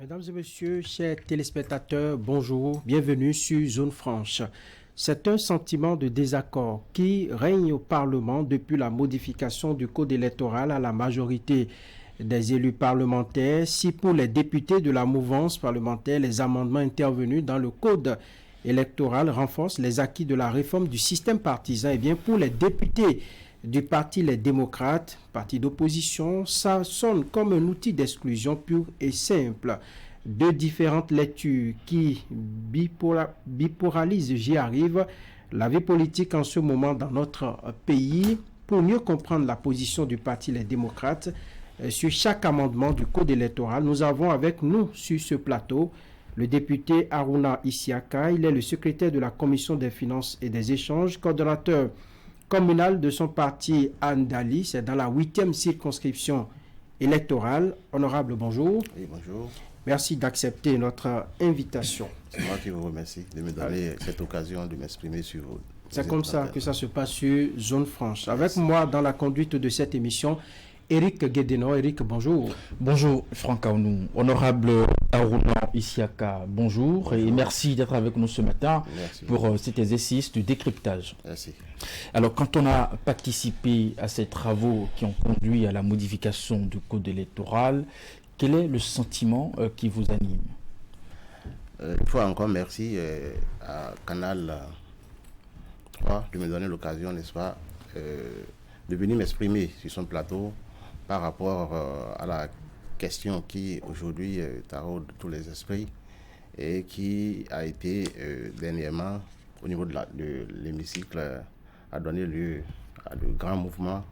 Mesdames et messieurs, chers téléspectateurs, bonjour, bienvenue sur Zone Franche. C'est un sentiment de désaccord qui règne au Parlement depuis la modification du code électoral à la majorité des élus parlementaires. Si pour les députés de la mouvance parlementaire, les amendements intervenus dans le code électoral renforcent les acquis de la réforme du système partisan, et bien pour les députés du parti Les Démocrates, parti d'opposition, ça sonne comme un outil d'exclusion pur et simple. Deux différentes lectures qui bipolarisent, j'y arrive, la vie politique en ce moment dans notre pays. Pour mieux comprendre la position du parti Les Démocrates sur chaque amendement du code électoral, nous avons avec nous sur ce plateau le député Haruna Isiaka. Il est le secrétaire de la Commission des finances et des échanges, coordonnateur communal de son parti Andali, c'est dans la 8e circonscription électorale. Honorable, bonjour. Oui, bonjour. Merci d'accepter notre invitation. C'est moi qui vous remercie de me donner cette occasion de m'exprimer sur vous. C'est comme ça que ça se passe sur Zone Franche. Avec moi dans la conduite de cette émission, Eric Guédeno. Eric, bonjour. Bonjour Franck Aounou. Honorable Haruna Isiaka, bonjour et merci d'être avec nous ce matin pour cet exercice de décryptage. Merci. Alors, quand on a participé à ces travaux qui ont conduit à la modification du code électoral, quel est le sentiment qui vous anime? Une fois encore, merci à Canal 3 de me donner l'occasion, n'est-ce pas, de venir m'exprimer sur son plateau par rapport à la question qui aujourd'hui taraude tous les esprits et qui a été dernièrement au niveau de l'hémicycle a donné lieu à de grands mouvements.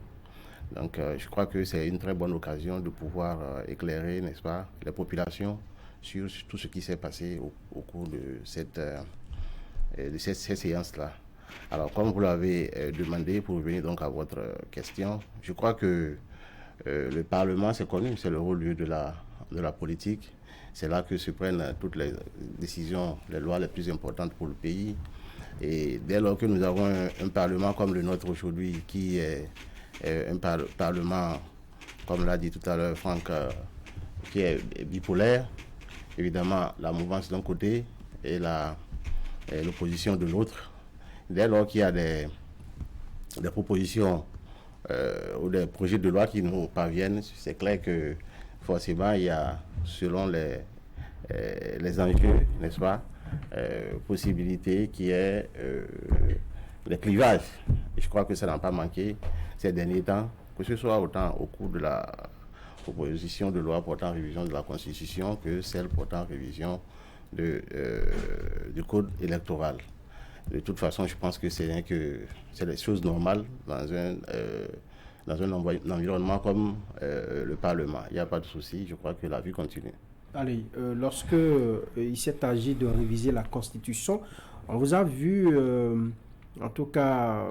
Donc je crois que c'est une très bonne occasion de pouvoir éclairer, n'est-ce pas, les populations sur tout ce qui s'est passé au cours de cette séance-là. Alors comme vous l'avez demandé pour revenir donc à votre question, je crois que le Parlement, c'est connu, c'est le haut lieu de la politique. C'est là que se prennent toutes les décisions, les lois les plus importantes pour le pays. Et dès lors que nous avons un Parlement comme le nôtre aujourd'hui, qui est un Parlement, comme l'a dit tout à l'heure Franck, qui est bipolaire, évidemment la mouvance d'un côté et l'opposition de l'autre. Dès lors qu'il y a des propositions ou des projets de loi qui nous parviennent, c'est clair que forcément il y a, selon les enjeux, n'est-ce pas, possibilité qu'il y ait des clivages. Et je crois que ça n'a pas manqué ces derniers temps, que ce soit autant au cours de la proposition de loi portant révision de la Constitution que celle portant révision du code électoral. De toute façon, je pense que c'est des choses normales dans un environnement comme le Parlement. Il n'y a pas de souci, je crois que la vie continue. Allez, lorsque il s'est agi de réviser la Constitution, on vous a vu, en tout cas,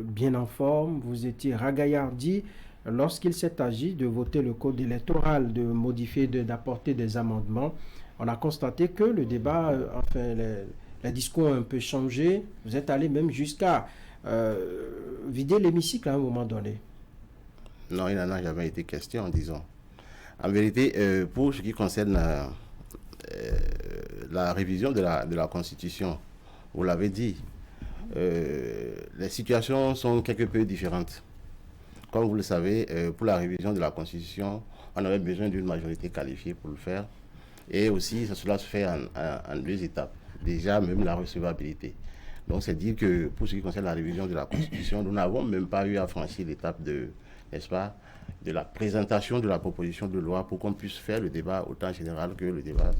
bien en forme, vous étiez ragaillardi lorsqu'il s'est agi de voter le code électoral, de modifier, d'apporter des amendements. On a constaté que le débat, les discours ont un peu changé. Vous êtes allé même jusqu'à vider l'hémicycle à un moment donné. Non, il n'en a jamais été question, disons. En vérité, pour ce qui concerne la révision de la Constitution, vous l'avez dit, les situations sont quelque peu différentes. Comme vous le savez, pour la révision de la Constitution, on avait besoin d'une majorité qualifiée pour le faire. Et aussi, cela se fait en deux étapes. Déjà, même la recevabilité. Donc, c'est dire que pour ce qui concerne la révision de la Constitution, nous n'avons même pas eu à franchir l'étape n'est-ce pas, de la présentation de la proposition de loi pour qu'on puisse faire le débat autant général que le débat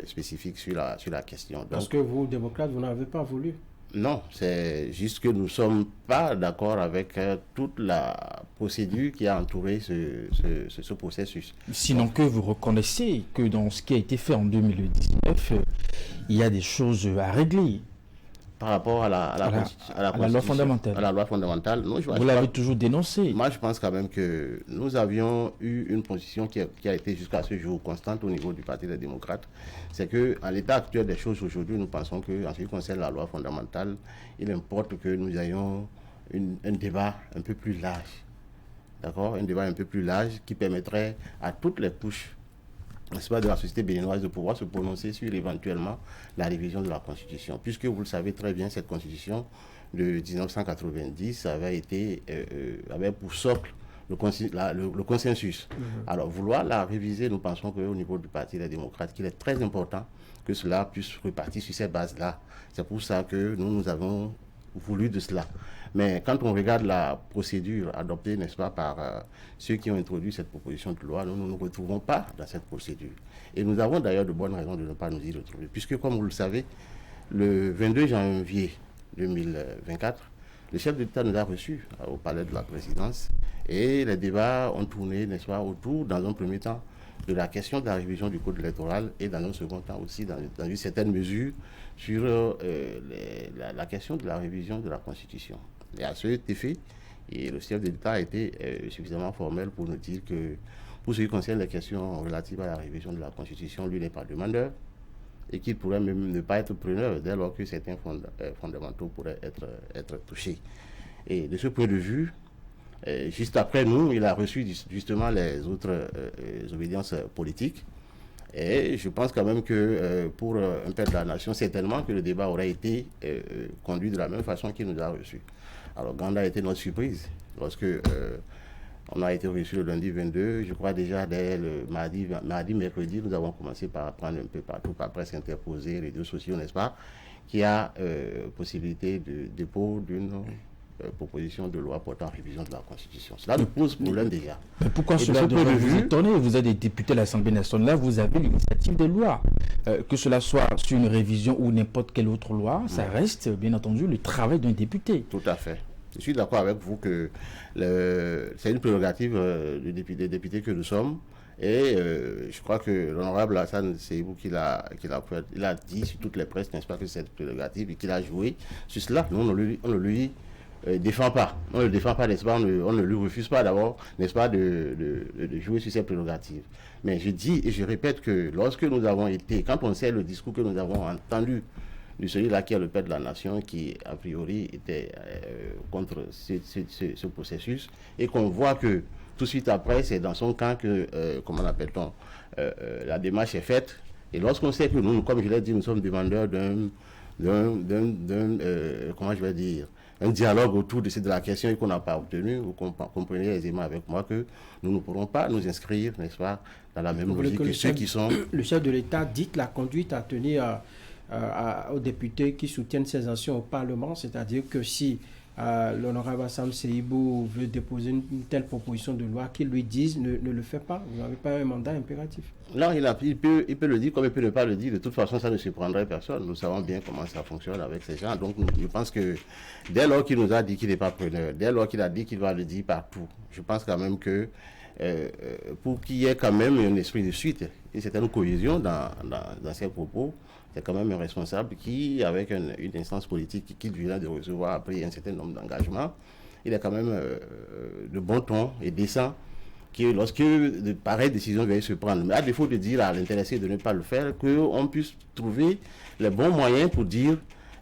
spécifique sur la question. Donc, parce que vous, démocrates, vous n'avez pas voulu? Non, c'est juste que nous ne sommes pas d'accord avec toute la procédure qui a entouré ce processus. Sinon que vous reconnaissez que dans ce qui a été fait en 2019, il y a des choses à régler. Par rapport à la loi fondamentale. À la loi fondamentale. Non, vous l'avez toujours dénoncé. Moi, je pense quand même que nous avions eu une position qui a été jusqu'à ce jour constante au niveau du Parti des démocrates. C'est qu'à l'état actuel des choses aujourd'hui, nous pensons qu'en ce qui concerne la loi fondamentale, il importe que nous ayons un débat un peu plus large. D'accord? Un débat un peu plus large qui permettrait à toutes les couches n'est-ce pas, de la société béninoise de pouvoir se prononcer sur éventuellement la révision de la Constitution. Puisque vous le savez très bien, cette Constitution de 1990 avait pour socle le consensus. Alors, vouloir la réviser, nous pensons qu'au niveau du Parti des démocrates, qu'il est très important que cela puisse repartir sur ces bases-là. C'est pour ça que nous avons voulu de cela. Mais quand on regarde la procédure adoptée, n'est-ce pas, par ceux qui ont introduit cette proposition de loi, nous ne nous retrouvons pas dans cette procédure. Et nous avons d'ailleurs de bonnes raisons de ne pas nous y retrouver. Puisque, comme vous le savez, le 22 janvier 2024, le chef de l'État nous a reçus au palais de la présidence et les débats ont tourné, n'est-ce pas, autour, dans un premier temps, de la question de la révision du code électoral et dans un second temps aussi, dans une certaine mesure, sur la question de la révision de la Constitution. Et à cet effet, le chef de l'État a été suffisamment formel pour nous dire que, pour ce qui concerne les questions relatives à la révision de la Constitution, lui n'est pas demandeur et qu'il pourrait même ne pas être preneur dès lors que certains fondamentaux pourraient être touchés. Et de ce point de vue, juste après nous, il a reçu justement les autres obédiences politiques. Et je pense quand même que pour un père de la nation, certainement que le débat aurait été conduit de la même façon qu'il nous a reçus. Alors, grande a été notre surprise lorsque on a été reçu le lundi 22. Je crois déjà dès le mardi, mercredi, nous avons commencé par apprendre un peu partout, par presse interposée, les réseaux sociaux, n'est-ce pas, qu'il y a possibilité de dépôt d'une proposition de loi portant révision de la Constitution. Cela nous pose problème déjà. Mais pourquoi cela devrait vous étonner? Vous êtes des députés de l'Assemblée nationale, vous avez l'initiative des lois. Que cela soit sur une révision ou n'importe quelle autre loi, ça reste bien entendu le travail d'un député. Tout à fait. Je suis d'accord avec vous que c'est une prérogative des députés que nous sommes. Et je crois que l'honorable Hassan, c'est vous qui l'a dit sur toutes les presses, n'est-ce pas, que cette prérogative et qu'il a joué sur cela. Nous, on ne lui défend pas. On ne le défend pas, n'est-ce pas, on ne lui refuse pas d'abord, n'est-ce pas, de jouer sur ces prérogatives. Mais je dis et je répète que lorsque nous avons été, quand on sait le discours que nous avons entendu de celui-là qui est le père de la nation, qui a priori était contre ce processus, et qu'on voit que tout de suite après, c'est dans son camp que, comment l'appelle-t-on, la démarche est faite. Et lorsqu'on sait que nous, comme je l'ai dit, nous sommes demandeurs comment je vais dire, un dialogue autour de la question et qu'on n'a pas obtenu, vous comprenez aisément avec moi que nous ne pourrons pas nous inscrire, n'est-ce pas, dans la même logique que ceux qui sont... Le chef de l'État dit que la conduite à tenir aux députés qui soutiennent ces actions au Parlement, c'est-à-dire que si l'honorable Assam Seibou veut déposer une telle proposition de loi, qu'ils lui disent ne le fait pas, vous n'avez pas un mandat impératif. Non, il peut le dire comme il peut ne pas le dire. De toute façon, ça ne surprendrait personne. Nous savons bien comment ça fonctionne avec ces gens. Donc, je pense que dès lors qu'il nous a dit qu'il n'est pas preneur, dès lors qu'il a dit qu'il va le dire partout, je pense quand même que pour qu'il y ait quand même un esprit de suite et une certaine cohésion dans ses propos, c'est quand même un responsable qui, avec une instance politique qu'il vient de recevoir, a pris un certain nombre d'engagements. Il est quand même de bon ton et décent que lorsque de pareilles décisions viennent se prendre, mais à défaut de dire à l'intéressé de ne pas le faire, qu'on puisse trouver les bons moyens pour dire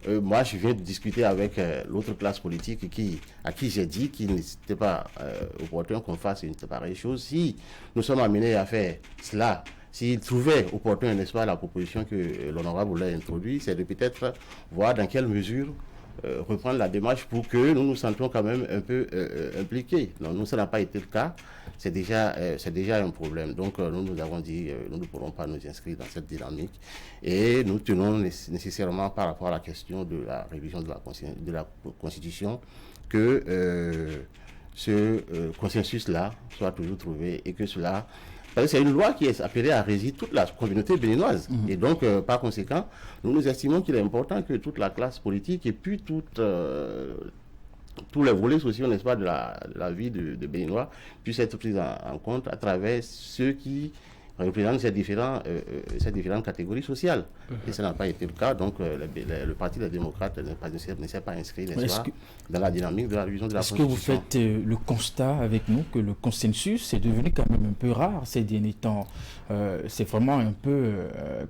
moi je viens de discuter avec l'autre classe politique à qui j'ai dit qu'il n'était pas opportun qu'on fasse une pareille chose. Si nous sommes amenés à faire cela, s'il trouvait opportun, n'est-ce pas, la proposition que l'honorable voulait introduire, c'est de peut-être voir dans quelle mesure reprendre la démarche pour que nous nous sentions quand même un peu impliqués. Non, nous, ça n'a pas été le cas. C'est déjà un problème. Donc, nous avons dit, nous ne pourrons pas nous inscrire dans cette dynamique. Et nous tenons nécessairement par rapport à la question de la révision de la Constitution que ce consensus-là soit toujours trouvé et que cela... Parce que c'est une loi qui est appelée à régir toute la communauté béninoise. Et donc, par conséquent, nous estimons qu'il est important que toute la classe politique et puis tous les volets sociaux, n'est-ce pas, de la vie de Béninois puissent être pris en compte à travers ceux qui représentent ces différentes catégories sociales. Et ça n'a pas été le cas. Donc, le Parti des démocrates ne s'est pas inscrit, n'est-ce pas, dans la dynamique de la révision de la Constitution. Est-ce que vous faites le constat avec nous que le consensus est devenu quand même un peu rare ces derniers temps? C'est vraiment un peu,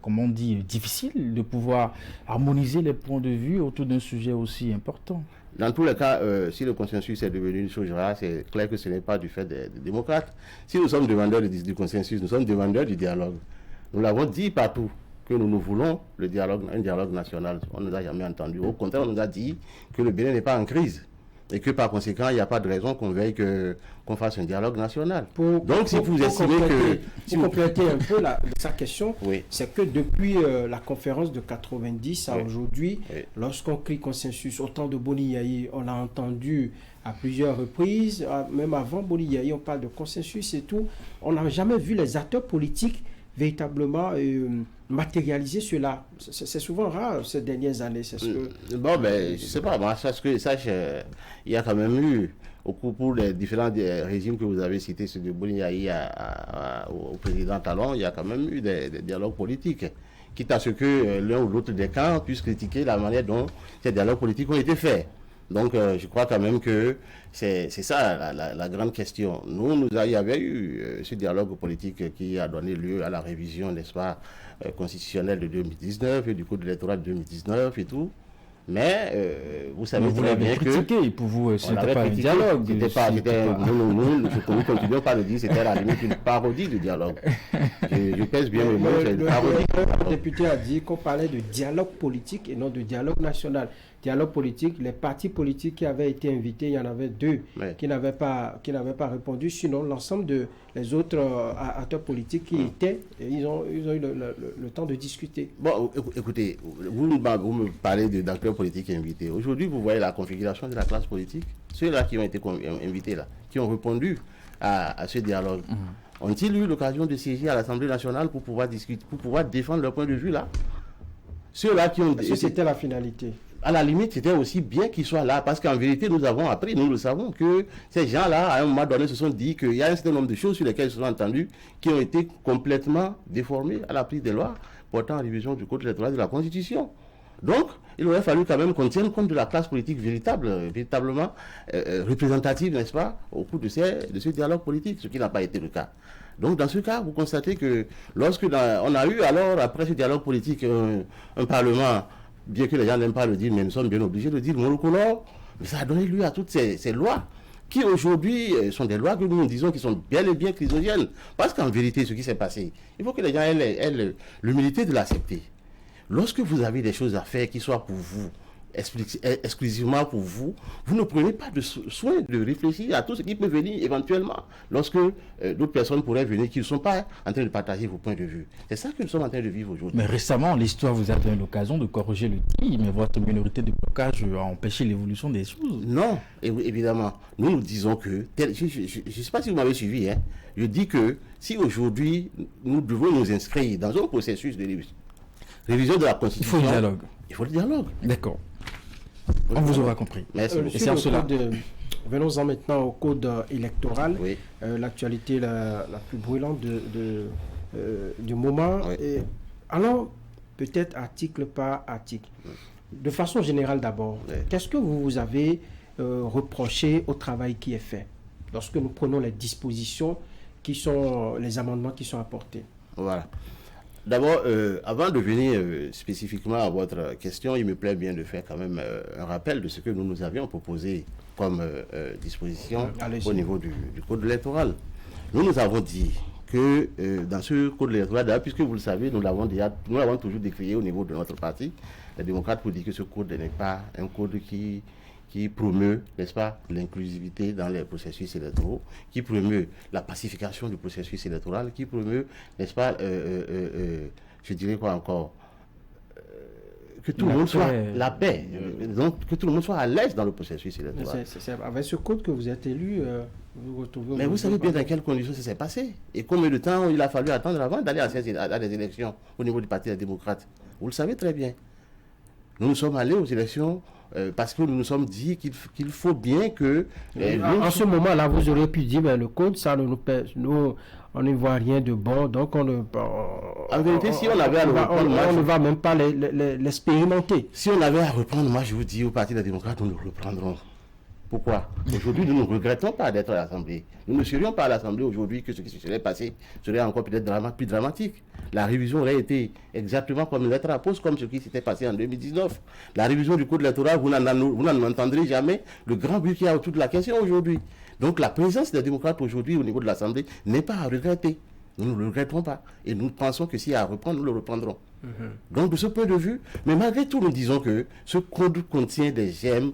comment on dit, difficile de pouvoir harmoniser les points de vue autour d'un sujet aussi important. Dans tous les cas, si le consensus est devenu une chose rare, c'est clair que ce n'est pas du fait des démocrates. Si nous sommes demandeurs du consensus, nous sommes demandeurs du dialogue. Nous l'avons dit partout que nous voulons un dialogue national. On ne nous a jamais entendu. Au contraire, on nous a dit que le Bénin n'est pas en crise et que par conséquent, il n'y a pas de raison qu'on veuille qu'on fasse un dialogue national. Donc, si vous estimez que... Pour compléter un peu sa question, oui, c'est que depuis la conférence de 90 à aujourd'hui, lorsqu'on crie consensus, au temps de Boni Yayi, on a entendu à plusieurs reprises, même avant Boni Yayi, on parle de consensus et tout. On n'a jamais vu les acteurs politiques véritablement matérialiser cela. C'est souvent rare ces dernières années. C'est ce que... Bon, ben, je sais pas, moi, il y a quand même eu, au cours pour les différents régimes que vous avez cités, ceux de Boni Yayi au président Talon, il y a quand même eu des dialogues politiques, quitte à ce que l'un ou l'autre des camps puisse critiquer la manière dont ces dialogues politiques ont été faits. Donc, je crois quand même que c'est ça la grande question. Il y avait eu ce dialogue politique qui a donné lieu à la révision, n'est-ce pas, constitutionnelle de 2019 et du code électoral de 2019 et tout. Mais vous savez très bien que... Pour vous, ce n'était pas un dialogue. Nous continuons pas à le dire, c'était à la limite une parodie de dialogue. Je pèse bien le mot, c'est une parodie. Le député a dit qu'on parlait de dialogue politique et non de dialogue national. Dialogue politique, les partis politiques qui avaient été invités, il y en avait 2 qui n'avaient pas répondu. Sinon, l'ensemble des autres acteurs politiques qui étaient, ils ont eu le temps de discuter. Bon, écoutez, vous me parlez d'acteurs politiques invités. Aujourd'hui, vous voyez la configuration de la classe politique. Ceux-là qui ont été invités, là, qui ont répondu à ce dialogue, ont-ils eu l'occasion de siéger à l'Assemblée nationale pour pouvoir discuter, pour pouvoir défendre leur point de vue là? Ceux-là qui ont... C'était la finalité. À la limite, c'était aussi bien qu'ils soient là, parce qu'en vérité, nous avons appris, nous le savons, que ces gens-là, à un moment donné, se sont dit qu'il y a un certain nombre de choses sur lesquelles ils se sont entendus, qui ont été complètement déformées à la prise des lois portant en révision du code électoral de la Constitution. Donc, il aurait fallu quand même qu'on tienne compte de la classe politique véritablement représentative, n'est-ce pas, au cours de ce dialogue politique, ce qui n'a pas été le cas. Donc, dans ce cas, vous constatez que lorsque on a eu alors, après ce dialogue politique, un Parlement, bien que les gens n'aiment pas le dire, mais nous sommes bien obligés de dire monocolore, mais ça a donné lieu à toutes ces lois qui aujourd'hui sont des lois que nous disons qui sont bien et bien chrysogènes. Parce qu'en vérité, ce qui s'est passé, il faut que les gens aient l'humilité de l'accepter. Lorsque vous avez des choses à faire qui soient pour vous, exclusivement pour vous, vous ne prenez pas de soin de réfléchir à tout ce qui peut venir éventuellement lorsque d'autres personnes pourraient venir qui ne sont pas en train de partager vos points de vue. C'est ça que nous sommes en train de vivre aujourd'hui. Mais récemment, l'histoire vous a donné l'occasion de corriger le tir, mais votre minorité de blocage a empêché l'évolution des choses. Non, évidemment. Nous disons que, je ne sais pas si vous m'avez suivi, hein, je dis que si aujourd'hui nous devons nous inscrire dans un processus de révision de la Constitution, il faut le dialogue. Il faut le dialogue. D'accord. On vous aura compris. Merci. Venons-en maintenant au code électoral. Oui. L'actualité la plus brûlante du moment. Oui. Alors, peut-être article par article. Oui. De façon générale d'abord, qu'est-ce que vous avez reproché au travail qui est fait lorsque nous prenons les dispositions qui sont les amendements qui sont apportés? Voilà. D'abord, avant de venir spécifiquement à votre question, il me plaît bien de faire quand même un rappel de ce que nous avions proposé comme disposition au niveau du code électoral. Nous avons dit que dans ce code électoral, d'ailleurs, puisque vous le savez, nous l'avons toujours décrié au niveau de notre parti, les démocrates, pour dire que ce code n'est pas un code qui promeut, n'est-ce pas, l'inclusivité dans les processus électoraux, qui promeut la pacification du processus électoral, qui promeut, n'est-ce pas, je dirais quoi encore, que tout le monde soit la paix, donc que tout le monde soit à l'aise dans le processus électoral. C'est avec ce code que vous êtes élu, vous vous retrouvez... Mais vous savez bien dans quelles conditions ça s'est passé et combien de temps il a fallu attendre avant d'aller à des élections au niveau du Parti des démocrates. Vous le savez très bien. Nous sommes allés aux élections parce que nous nous sommes dit qu'il faut bien que... en ce moment-là, vous auriez pu dire, le code, ça nous on ne voit rien de bon, donc on ne... En vérité, si on avait à le reprendre... On ne va même pas l'expérimenter. Si on avait à reprendre, moi je vous dis, au Parti des démocrates, nous le reprendrons. Pourquoi? Aujourd'hui, nous ne regrettons pas d'être à l'Assemblée. Nous ne serions pas à l'Assemblée aujourd'hui que ce qui se serait passé serait encore peut-être plus dramatique. La révision aurait été exactement comme une lettre à la poste, comme ce qui s'était passé en 2019. La révision du code électoral, vous n'en entendrez jamais le grand but qu'il y a autour de la question aujourd'hui. Donc la présence des démocrates aujourd'hui au niveau de l'Assemblée n'est pas à regretter. Nous ne le regrettons pas. Et nous pensons que s'il y a à reprendre, nous le reprendrons. Donc, de ce point de vue, mais malgré tout, nous disons que ce code contient des gemmes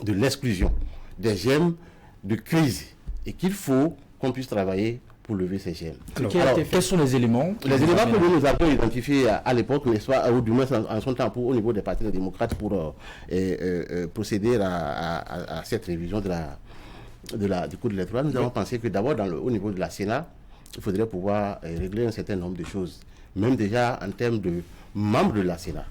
de l'exclusion, des gemmes de crise, et qu'il faut qu'on puisse travailler pour lever ces gemmes. Alors, quels sont les éléments? Les éléments que nous avons identifiés à l'époque, n'est-ce pas, ou du moins en son temps au niveau des partis démocrates pour procéder à cette révision du code électoral, nous avons pensé que d'abord au niveau de la Sénat, il faudrait pouvoir régler un certain nombre de choses, même déjà en termes de membres de la Sénat.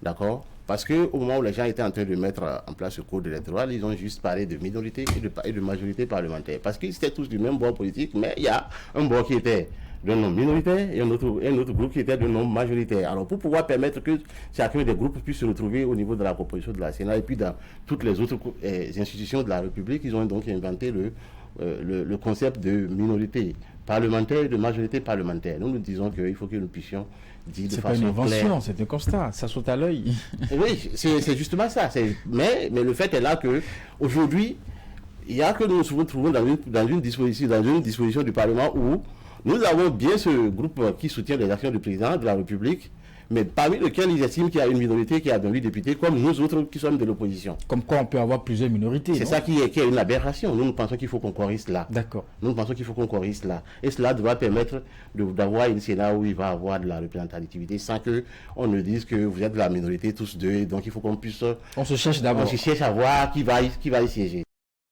D'accord? Parce qu'au moment où les gens étaient en train de mettre en place ce code électoral, ils ont juste parlé de minorité et de majorité parlementaire. Parce qu'ils étaient tous du même bord politique, mais il y a un bord qui était d'un nombre minoritaire et un autre groupe qui était d'un nombre majoritaire. Alors, pour pouvoir permettre que chacun des groupes puisse se retrouver au niveau de la composition de la Sénat et puis dans toutes les autres institutions de la République, ils ont donc inventé le concept de minorité parlementaire et de majorité parlementaire. Nous disons qu'il faut que nous puissions dire de façon claire. C'est pas une invention, c'est un constat, ça saute à l'œil. Oui, c'est justement ça. Mais le fait est là que aujourd'hui, il y a que nous nous trouvons dans une disposition du Parlement où nous avons bien ce groupe qui soutient les actions du président de la République, mais parmi lesquels ils estiment qu'il y a une minorité qui a 28 députés, comme nous autres qui sommes de l'opposition. Comme quoi on peut avoir plusieurs minorités. C'est ça qui est une aberration. Nous pensons qu'il faut qu'on corrige là. D'accord. Nous pensons qu'il faut qu'on corrige là. Et cela devra permettre d'avoir une Sénat où il va avoir de la représentativité sans qu'on ne dise que vous êtes de la minorité tous deux. Donc il faut qu'on puisse... On se cherche d'abord. On se cherche à voir qui va y siéger.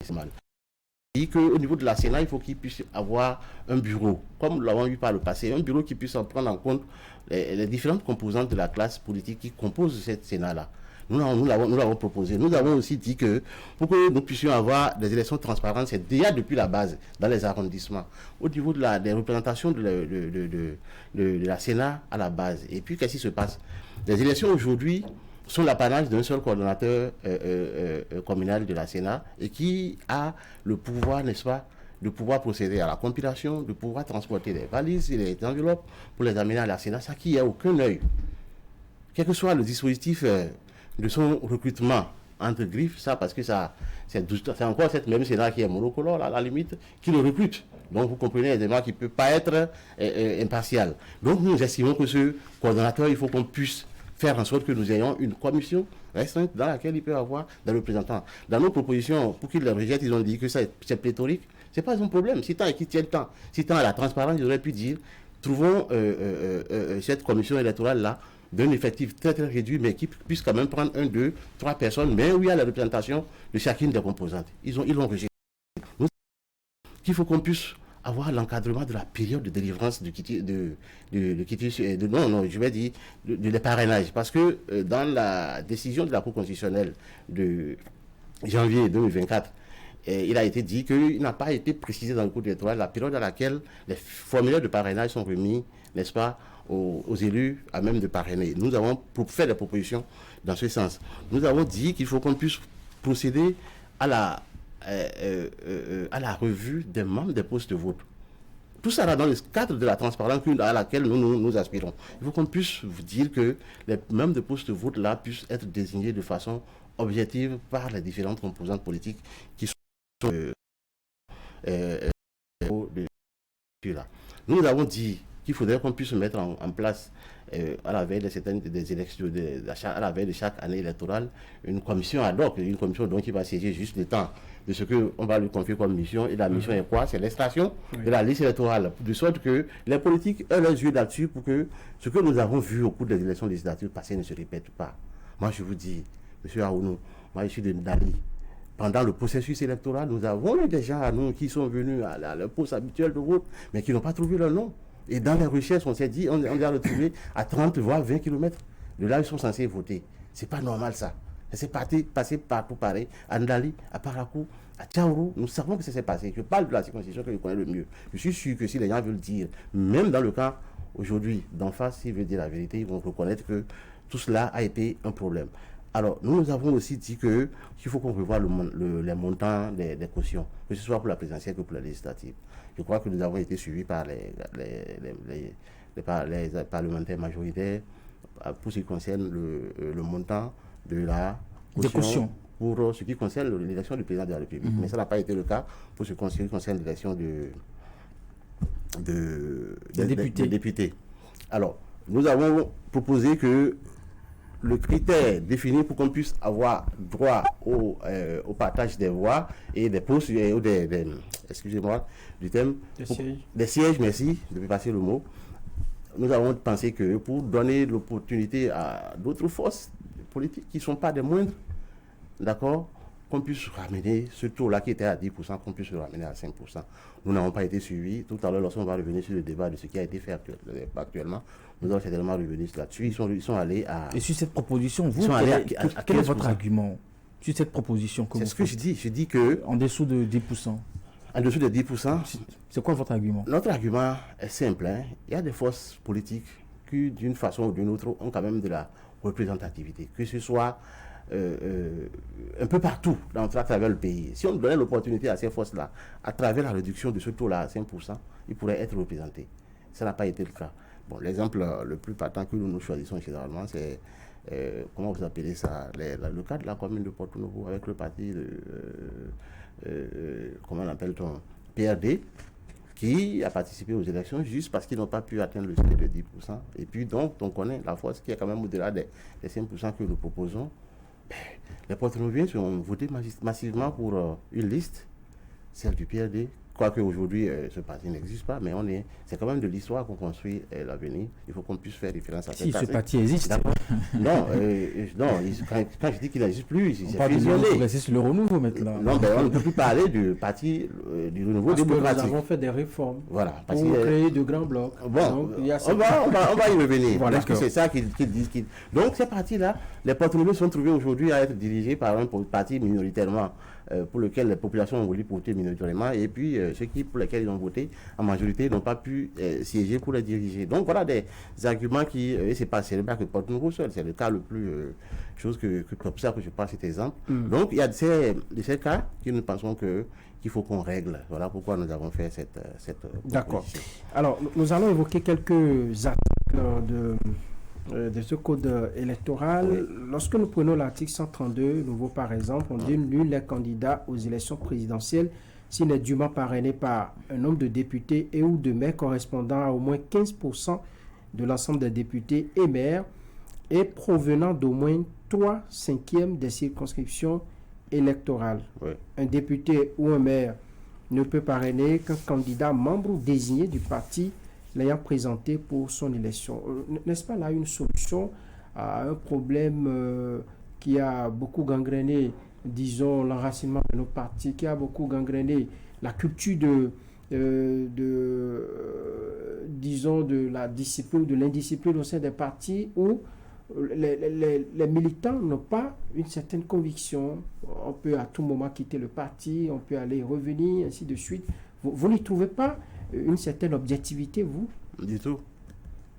C'est mal. Qu'au niveau de la Sénat, il faut qu'il puisse avoir un bureau, comme nous l'avons eu par le passé, un bureau qui puisse en prendre en compte les différentes composantes de la classe politique qui composent cette Sénat-là. Nous l'avons proposé. Nous avons aussi dit que pour que nous puissions avoir des élections transparentes, c'est déjà depuis la base, dans les arrondissements, au niveau des représentations de la Sénat à la base. Et puis, qu'est-ce qui se passe? Les élections aujourd'hui sont l'apanage d'un seul coordonnateur communal de la Sénat et qui a le pouvoir, n'est-ce pas, de pouvoir procéder à la compilation, de pouvoir transporter les valises et les enveloppes pour les amener à la Sénat, ça qui a aucun œil. Quel que soit le dispositif de son recrutement entre griffes, ça parce que c'est encore cette même Sénat qui est monocolore à la limite, qui le recrute. Donc vous comprenez aisément qu'il ne peut pas être impartial. Donc nous estimons que ce coordonnateur, il faut qu'on puisse faire en sorte que nous ayons une commission restreinte dans laquelle il peut y avoir des représentants. Dans nos propositions, pour qu'ils les rejettent, ils ont dit que c'est pléthorique. Ce n'est pas un problème. Si tant et qui tient le temps, si tant à la transparence, ils auraient pu dire, trouvons cette commission électorale-là d'un effectif très très réduit, mais qui puisse quand même prendre 1, 2, 3 personnes, mais où il y a la représentation de chacune des composantes. Ils l'ont rejeté. Il faut qu'on puisse avoir l'encadrement de la période de délivrance des parrainages. Parce que dans la décision de la Cour constitutionnelle de janvier 2024, il a été dit qu'il n'a pas été précisé dans le code électoral la période à laquelle les formulaires de parrainage sont remis, n'est-ce pas, aux élus à même de parrainer. Nous avons fait des propositions dans ce sens. Nous avons dit qu'il faut qu'on puisse procéder à la revue des membres des postes de vote. Tout ça là dans le cadre de la transparence à laquelle nous aspirons. Il faut qu'on puisse vous dire que les membres de postes de vote là puissent être désignés de façon objective par les différentes composantes politiques qui sont là. Nous avons dit qu'il faudrait qu'on puisse mettre en place à la veille des élections, à la veille de chaque année électorale, une commission ad hoc, une commission donc qui va siéger juste le temps de ce qu'on va lui confier comme mission. Et la mission est quoi? C'est l'extraction de la liste électorale, de sorte que les politiques aient leurs yeux là-dessus pour que ce que nous avons vu au cours des élections législatives passées ne se répète pas. Moi, je vous dis, M. Aounou, moi, je suis de Ndali. Pendant le processus électoral, nous avons eu des gens à nous qui sont venus à leur poste habituel de vote, mais qui n'ont pas trouvé leur nom. Et dans les recherches, on s'est dit, on les a retrouvés à 30 voire 20 km de là où ils sont censés voter. C'est pas normal ça. Ça s'est passé partout pareil. À Ndali, à Parakou, à Tchaourou, nous savons que ça s'est passé. Je parle de la circonscription que je connais le mieux. Je suis sûr que si les gens veulent dire, même dans le cas aujourd'hui d'en face, s'ils veulent dire la vérité, ils vont reconnaître que tout cela a été un problème. Alors, nous avons aussi dit qu'il faut qu'on revoie les montants des cautions, que ce soit pour la présidentielle que pour la législative. Je crois que nous avons été suivis par les parlementaires majoritaires pour ce qui concerne le montant de la caution pour ce qui concerne l'élection du président de la République. Mais ça n'a pas été le cas pour ce qui concerne l'élection des députés. Alors, nous avons proposé que le critère défini pour qu'on puisse avoir droit au partage des voix et des postes, excusez-moi, du thème, des sièges, merci, de passer le mot. Nous avons pensé que pour donner l'opportunité à d'autres forces politiques qui ne sont pas des moindres, d'accord, qu'on puisse ramener ce taux-là qui était à 10%, qu'on puisse le ramener à 5%. Nous n'avons pas été suivis. Tout à l'heure, lorsqu'on va revenir sur le débat de ce qui a été fait actuellement, nous allons certainement revenir là-dessus. Ils sont allés à... Et sur cette proposition, vous, quel est votre argument sur cette proposition que c'est ce que je dis. Je dis que... En dessous de 10%. En dessous de 10%. C'est quoi votre argument? Notre argument est simple. Hein. Il y a des forces politiques qui, d'une façon ou d'une autre, ont quand même de la représentativité. Que ce soit un peu partout à travers le pays. Si on donnait l'opportunité à ces forces-là, à travers la réduction de ce taux-là à 5%, ils pourraient être représentés. Ça n'a pas été le cas. Bon, l'exemple le plus patent que nous choisissons généralement, c'est, comment vous appelez ça, le cas de la commune de Porto-Novo avec le parti, comment on appelle-t-on, PRD, qui a participé aux élections juste parce qu'ils n'ont pas pu atteindre le seuil de 10%. Et puis donc, on connaît la force qui est quand même au-delà des 5% que nous proposons. Les Porto-Noviens ont voté massivement pour une liste, celle du PRD. Quoique aujourd'hui, ce parti n'existe pas, mais c'est quand même de l'histoire qu'on construit l'avenir. Il faut qu'on puisse faire référence à cette ce parti existe. Non, quand je dis qu'il n'existe plus, c'est fusionné. C'est le renouveau maintenant. Non, on ne peut plus parler du parti du renouveau démocratique. Nous avons fait des réformes pour créer de grands blocs. Bon, donc, on va y revenir. Voilà, parce que c'est ça qu'ils disent. Donc, ces partis-là, les Porto-Noviens sont trouvés aujourd'hui à être dirigés par un parti minoritairement pour lequel les populations ont voulu voter minoritairement, et puis ceux pour lesquels ils ont voté en majorité n'ont pas pu siéger pour les diriger. Donc voilà des arguments qui, c'est pas que Porto-Novo seul, c'est le cas le plus comme ça que je prends cet exemple. Donc il y a de ces cas que nous pensons qu'il faut qu'on règle. Voilà pourquoi nous avons fait cette D'accord. Alors nous allons évoquer quelques articles de ce code électoral. Oui. Lorsque nous prenons l'article 132, nouveau par exemple, on dit nul n'est candidat aux élections présidentielles s'il est dûment parrainé par un nombre de députés et ou de maires correspondant à au moins 15% de l'ensemble des députés et maires et provenant d'au moins 3/5 des circonscriptions électorales. Oui. Un député ou un maire ne peut parrainer qu'un candidat membre ou désigné du parti l'ayant présenté pour son élection. N'est-ce pas là une solution à un problème qui a beaucoup gangréné, disons, l'enracinement de nos partis, qui a beaucoup gangréné la culture disons, de la discipline, de l'indiscipline au sein des partis où les militants n'ont pas une certaine conviction. On peut à tout moment quitter le parti, on peut aller revenir, ainsi de suite. Vous n'y trouvez pas une certaine objectivité, vous? Du tout.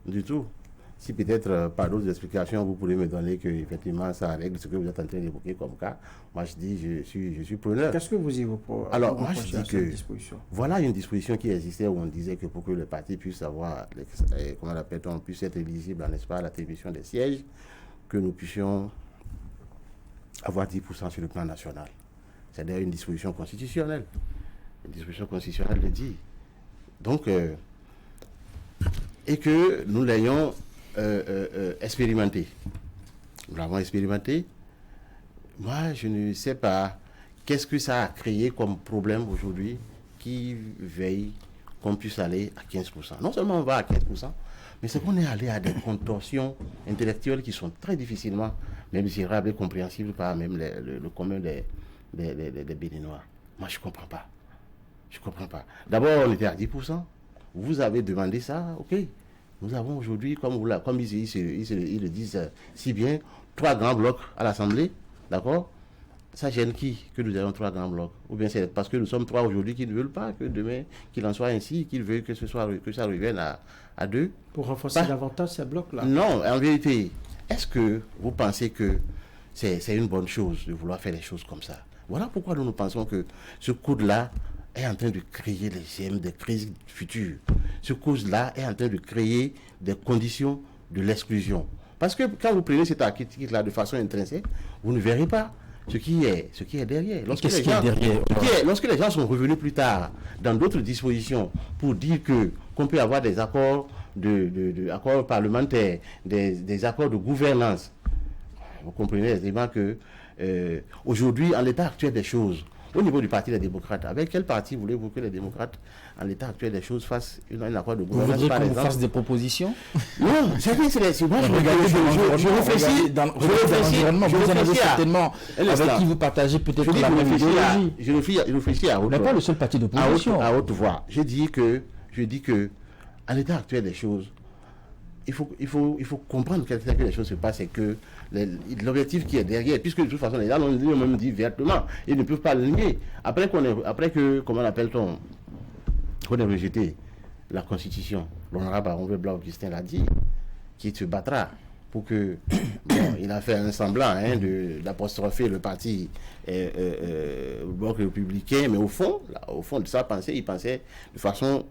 Du tout. Si peut-être par d'autres explications, vous pourrez me donner que effectivement ça règle ce que vous êtes en train d'évoquer comme cas. Moi, je dis, je suis preneur. Qu'est-ce que vous évoquez? Alors, moi, je dis que voilà une disposition qui existait où on disait que pour que le parti puisse avoir, comment l'appelle-t-on, puisse être éligible, n'est-ce pas, à l'attribution des sièges, que nous puissions avoir 10% sur le plan national. C'est d'ailleurs une disposition constitutionnelle. Une disposition constitutionnelle le dit. Donc, et que nous l'ayons expérimenté. Nous l'avons expérimenté. Moi, je ne sais pas qu'est-ce que ça a créé comme problème aujourd'hui qui veille qu'on puisse aller à 15%. Non seulement on va à 15%, mais c'est qu'on est allé à des contorsions intellectuelles qui sont très difficilement mesurables et compréhensibles par même le commun des Béninois. Moi, je ne comprends pas. Je ne comprends pas. D'abord, on était à 10%. Vous avez demandé ça, ok. Nous avons aujourd'hui, comme ils le disent si bien, 3 grands blocs à l'Assemblée, d'accord? Ça gêne qui que nous ayons 3 grands blocs? Ou bien c'est parce que nous sommes 3 aujourd'hui qui ne veulent pas que demain, qu'il en soit ainsi, qu'ils veulent que ça revienne à 2? Pour renforcer davantage ces blocs-là? Non, en vérité, est-ce que vous pensez que c'est une bonne chose de vouloir faire les choses comme ça? Voilà pourquoi nous pensons que ce code-là est en train de créer des crises futures. Ce cause-là est en train de créer des conditions de l'exclusion. Parce que quand vous prenez cet article-là de façon intrinsèque, vous ne verrez pas ce qui est derrière. Qu'est-ce qui est derrière? Lorsque les gens sont revenus plus tard dans d'autres dispositions pour dire qu'on peut avoir des accords accords parlementaires, des accords de gouvernance, vous comprenez aisément que aujourd'hui, en l'état actuel des choses, au niveau du Parti des démocrates, avec quel parti voulez-vous que les démocrates, en l'état actuel des choses, fassent un accord de gouvernance? Vous voudrez qu'on vous fasse des propositions? Non, c'est moi, je réfléchis dans l'environnement. Vous en avez certainement avec qui vous partagez peut-être la même idéologie. Je réfléchis à haute voix. Vous n'êtes pas le seul parti d'opposition. À haute voix. Je dis que, à l'état actuel des choses, il faut comprendre que les choses se passent et que l'objectif qui est derrière, puisque de toute façon, les gens l'ont même dit vertement, ils ne peuvent pas le nier. Après que, comment appelle-t-on, qu'on ait rejeté la Constitution, l'honorable Baron Blanc-Augustin l'a dit, qui se battra pour que, il a fait un semblant d'apostropher le parti bloc républicain, mais au fond de sa pensée, il pensait de façon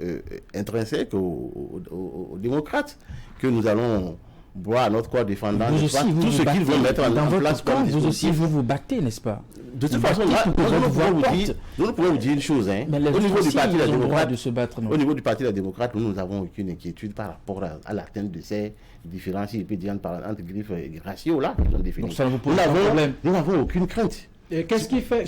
intrinsèque aux démocrates que nous allons boire à notre corps défendant tout ce qu'ils vont mettre en place. Vous aussi, vous battez, n'est-ce pas? De toute façon, nous pouvons vous dire une chose. Au niveau du Parti des démocrates, au niveau du Parti des démocrates, nous n'avons aucune inquiétude par rapport à l'atteinte de ces différences, il peut dire entre griffes et ratios là, qui sont définis. Nous n'avons aucune crainte. Et qu'est-ce qui fait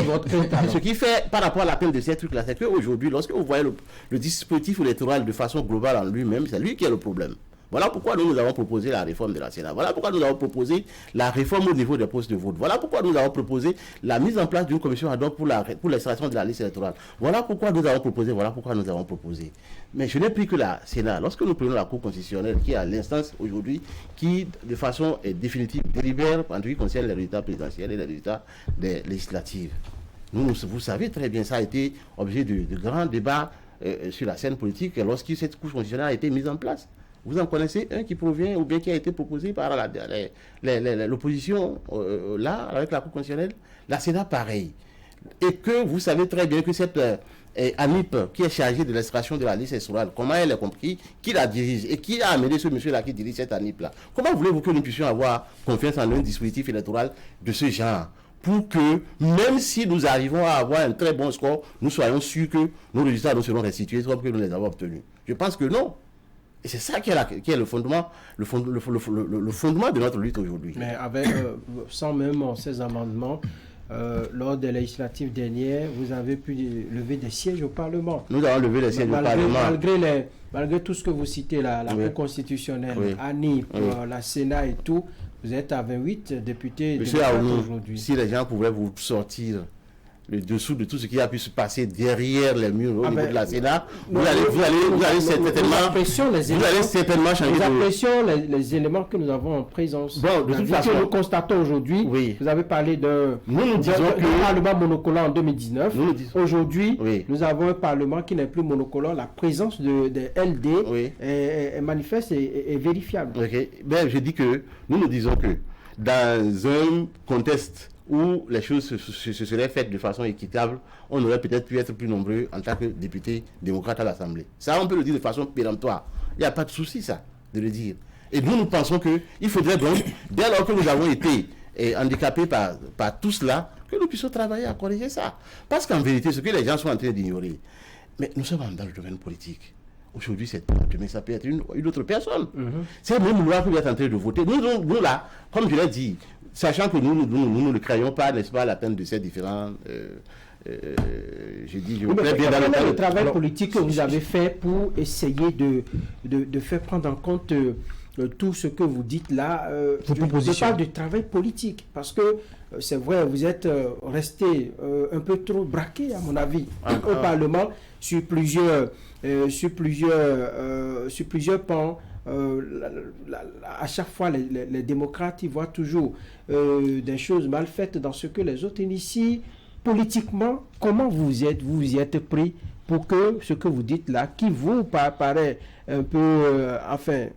votre crainte? Ce qui fait par rapport à l'atteinte de ces trucs-là, c'est qu'aujourd'hui, lorsque vous voyez le dispositif électoral de façon globale en lui-même, c'est lui qui est le problème. Voilà pourquoi nous avons proposé la réforme de la Sénat. Voilà pourquoi nous avons proposé la réforme au niveau des postes de vote. Voilà pourquoi nous avons proposé la mise en place d'une commission ad hoc pour l'extraction de la liste électorale. Voilà pourquoi nous avons proposé. Mais je n'ai pris que la Sénat. Lorsque nous prenons la Cour constitutionnelle, qui est à l'instance aujourd'hui, qui de façon définitive délibère en ce qui concerne les résultats présidentiels et les résultats des législatives. Vous savez très bien, ça a été objet de grands débats sur la scène politique lorsque cette Cour constitutionnelle a été mise en place. Vous en connaissez un qui provient ou bien qui a été proposé par l'opposition là, avec la Cour constitutionnelle? La Sénat, pareil. Et que vous savez très bien que cette ANIP qui est chargée de l'extraction de la liste électorale, comment elle est compris, qui la dirige et qui a amené ce monsieur-là qui dirige cette ANIP-là? Comment voulez-vous que nous puissions avoir confiance en un dispositif électoral de ce genre? Pour que, même si nous arrivons à avoir un très bon score, nous soyons sûrs que nos résultats nous seront restitués comme que nous les avons obtenus. Je pense que non. Et c'est ça qui est le fondement de notre lutte aujourd'hui. Mais avec, sans même ces amendements, lors des législatives dernières, vous avez pu lever des sièges au Parlement. Nous avons levé des sièges au Parlement. Malgré tout ce que vous citez, la Cour constitutionnelle, ANIP, la Sénat et tout, vous êtes à 28 députés aujourd'hui. Si les gens pouvaient vous sortir le dessous de tout ce qui a pu se passer derrière les murs au niveau de la Sénat, vous allez certainement changer. Nous apprécions les éléments que nous avons en présence. Bon, de toute façon, que nous constatons aujourd'hui, vous avez parlé d'un Parlement monocolore en 2019. Aujourd'hui, nous avons un Parlement qui n'est plus monocolore. La présence des LD est manifeste et vérifiable. Ben, je dis que nous disons que dans un contexte où les choses se seraient faites de façon équitable, on aurait peut-être pu être plus nombreux en tant que députés démocrates à l'Assemblée. Ça, on peut le dire de façon péremptoire. Il n'y a pas de souci, ça, de le dire. Et nous pensons qu'il faudrait donc, dès lors que nous avons été handicapés par tout cela, que nous puissions travailler à corriger ça. Parce qu'en vérité, ce que les gens sont en train d'ignorer, mais nous sommes dans le domaine politique. Aujourd'hui, c'est toi, demain, ça peut être une autre personne. C'est même loi que vous êtes en train de voter. Nous là, comme je l'ai dit, sachant que nous ne créons pas, n'est-ce pas, l'atteinte de ces différents... le travail politique que vous avez fait pour essayer de faire prendre en compte tout ce que vous dites là. Je parle de travail politique, parce que c'est vrai, vous êtes resté un peu trop braqué, à mon avis, au Parlement, sur plusieurs pans. À chaque fois, les démocrates, ils voient toujours des choses mal faites dans ce que les autres initient. Politiquement, comment vous y êtes pris pour que ce que vous dites là, qui vous paraît un peu,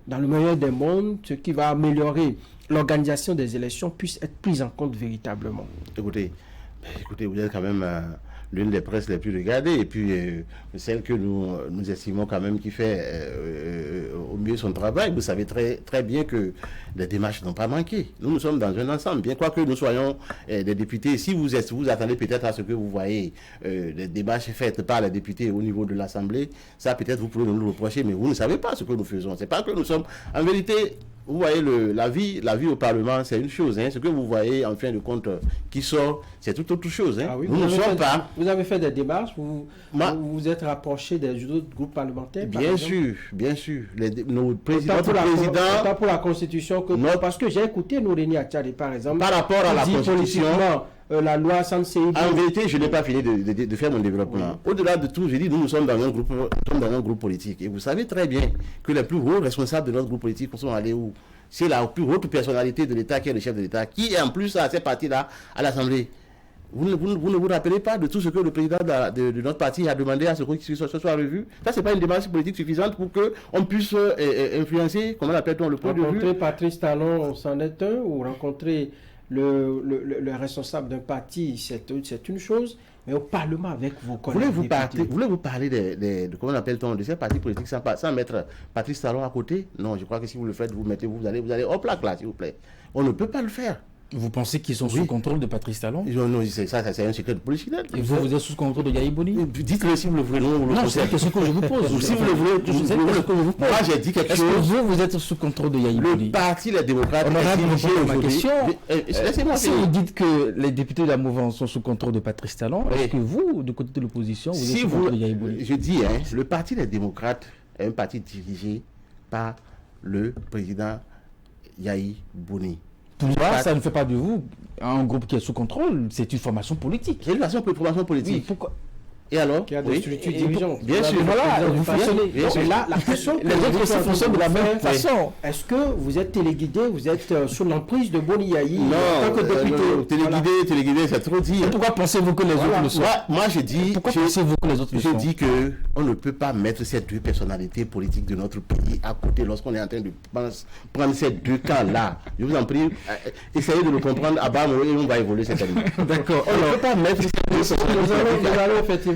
dans le meilleur des mondes, ce qui va améliorer l'organisation des élections, puisse être pris en compte véritablement? Écoutez, vous êtes quand même l'une des presses les plus regardées, et puis celle que nous estimons quand même qui fait au mieux son travail. Vous savez très, très bien que les démarches n'ont pas manqué. Nous sommes dans un ensemble. Bien quoi que nous soyons des députés, si vous attendez peut-être à ce que vous voyez les démarches faites par les députés au niveau de l'Assemblée, ça peut-être vous pouvez nous le reprocher, mais vous ne savez pas ce que nous faisons. C'est pas que nous sommes... En vérité, vous voyez, la vie au Parlement, c'est une chose. Hein. Ce que vous voyez, en fin de compte, qui sort, c'est toute autre chose. Hein. Ah oui, nous ne sommes pas... Vous avez fait des démarches, vous vous êtes rapproché des autres groupes parlementaires? Bien sûr, bien sûr. Nos présidents... Autant pour la Constitution que... Non, parce que j'ai écouté Nouréni Attiari, par exemple. Par rapport à la Constitution... la loi Sansei. En vérité, je n'ai pas fini de faire mon développement. Oui. Au-delà de tout, je dis, nous sommes dans un groupe politique. Et vous savez très bien que les plus hauts responsables de notre groupe politique sont allés où? C'est la plus haute personnalité de l'État qui est le chef de l'État, qui est en plus à cette partie-là à l'Assemblée. Vous ne vous rappelez pas de tout ce que le président de notre parti a demandé à ce que ce soit revu? Ça, ce n'est pas une démarche politique suffisante pour qu'on puisse influencer, comment l'appelle-t-on, le point de vue? Rencontrer Patrice Talon, c'en est un, ou rencontrer le responsable d'un parti, c'est une chose, mais au Parlement avec vos collègues. Voulez-vous parler de comment appelle-t-on, de ces partis politiques sans mettre Patrice Talon à côté? Non, je crois que si vous le faites, vous allez hop là, s'il vous plaît. On ne peut pas le faire. Vous pensez qu'ils sont sous contrôle de Patrice Talon? Non, c'est un secret de polichinelle. Et vous êtes sous contrôle de Yahi Boni? Dites-le si vous le voulez. Non, c'est la question que je vous pose. Si vous le voulez, moi j'ai dit quelque chose. Est-ce que vous êtes sous contrôle de Yahi Boni? Le parti Les Démocrates est dirigé ma question. Laissez-moi si vous dites que les députés de la mouvance sont sous contrôle de Patrice Talon, est-ce que vous, du côté de l'opposition, vous êtes sous contrôle de Yahi Boni? Je dis, le parti Les Démocrates est un parti dirigé par le président Yahi Boni. Pour moi, ça ne fait pas de vous un groupe qui est sous contrôle, c'est une formation politique. C'est une formation politique. Oui, pourquoi? Et alors? Il y a des structures dirigeantes. Bien sûr, voilà. Vous fonctionnez. Mais là, la question les autres aussi fonctionnent de la même façon. Est-ce que vous êtes téléguidé, vous êtes sous l'emprise de Boni Yahi en tant que député? Téléguidé, c'est trop dit. Pourquoi pensez-vous que les autres le sont? Moi, je dis... Pourquoi pensez-vous que les autres le sont? Je dis qu'on ne peut pas mettre ces deux personnalités politiques de notre pays à côté lorsqu'on est en train de prendre ces deux camps-là. Je vous en prie, essayez de le comprendre à bas et on va évoluer cette année. D'accord. On ne peut pas mettre ces deux personnalités. Nous allons effectivement évoluer.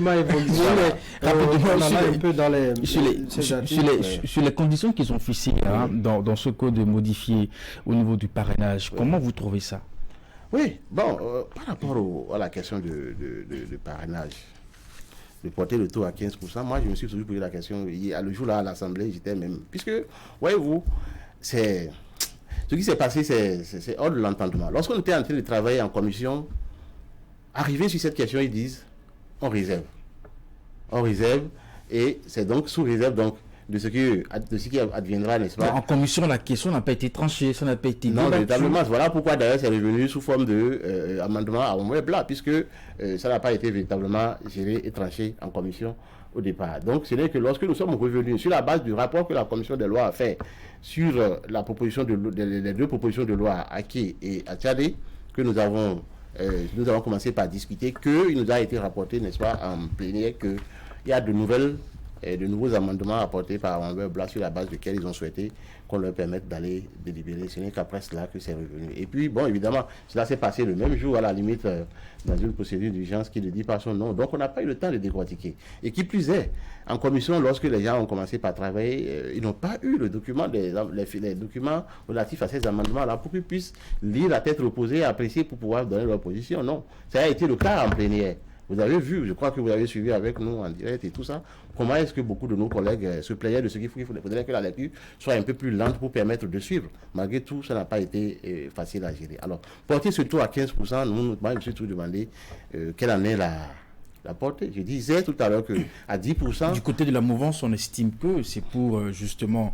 Sur les conditions qui sont fixées dans ce code modifié au niveau du parrainage, comment vous trouvez ça? Oui, bon, par rapport à la question de parrainage, de porter le taux à 15%, moi je me suis toujours posé la question, le jour-là à l'Assemblée, j'étais même, puisque, voyez-vous, ce qui s'est passé, c'est hors de l'entendement. Lorsqu'on était en train de travailler en commission, arrivé sur cette question, ils disent, on réserve, et c'est donc sous réserve de ce qui adviendra, n'est-ce pas? En commission, la question n'a pas été tranchée, ça n'a pas été débattu. Non, véritablement, voilà pourquoi d'ailleurs c'est revenu sous forme d'amendement à Oumoué Bla, puisque ça n'a pas été véritablement géré et tranché en commission au départ. Donc, ce n'est que lorsque nous sommes revenus sur la base du rapport que la commission des lois a fait sur la proposition les deux propositions de loi Aki et Attiari, que nous avons commencé par discuter, qu'il nous a été rapporté, n'est-ce pas, en plénière, qu'il y a de nouveaux amendements apportés par Oumoué Bla sur la base desquels ils ont souhaité qu'on leur permette d'aller délibérer. Ce n'est qu'après cela que c'est revenu. Et puis, bon, évidemment, cela s'est passé le même jour, à la limite, dans une procédure d'urgence qui ne dit pas son nom. Donc, on n'a pas eu le temps de décortiquer. Et qui plus est, en commission, lorsque les gens ont commencé par travailler, ils n'ont pas eu les documents relatifs à ces amendements-là pour qu'ils puissent lire la tête reposée et apprécier pour pouvoir donner leur position. Non. Ça a été le cas en plénière. Vous avez vu, je crois que vous avez suivi avec nous en direct et tout ça, comment est-ce que beaucoup de nos collègues se plaignaient de ce qu'il faudrait que la lecture soit un peu plus lente pour permettre de suivre. Malgré tout, ça n'a pas été facile à gérer. Alors, porter ce taux à 15%, moi, je me suis toujours demandé quelle en est la portée. Je disais tout à l'heure qu'à 10%... Du côté de la mouvance, on estime que c'est pour justement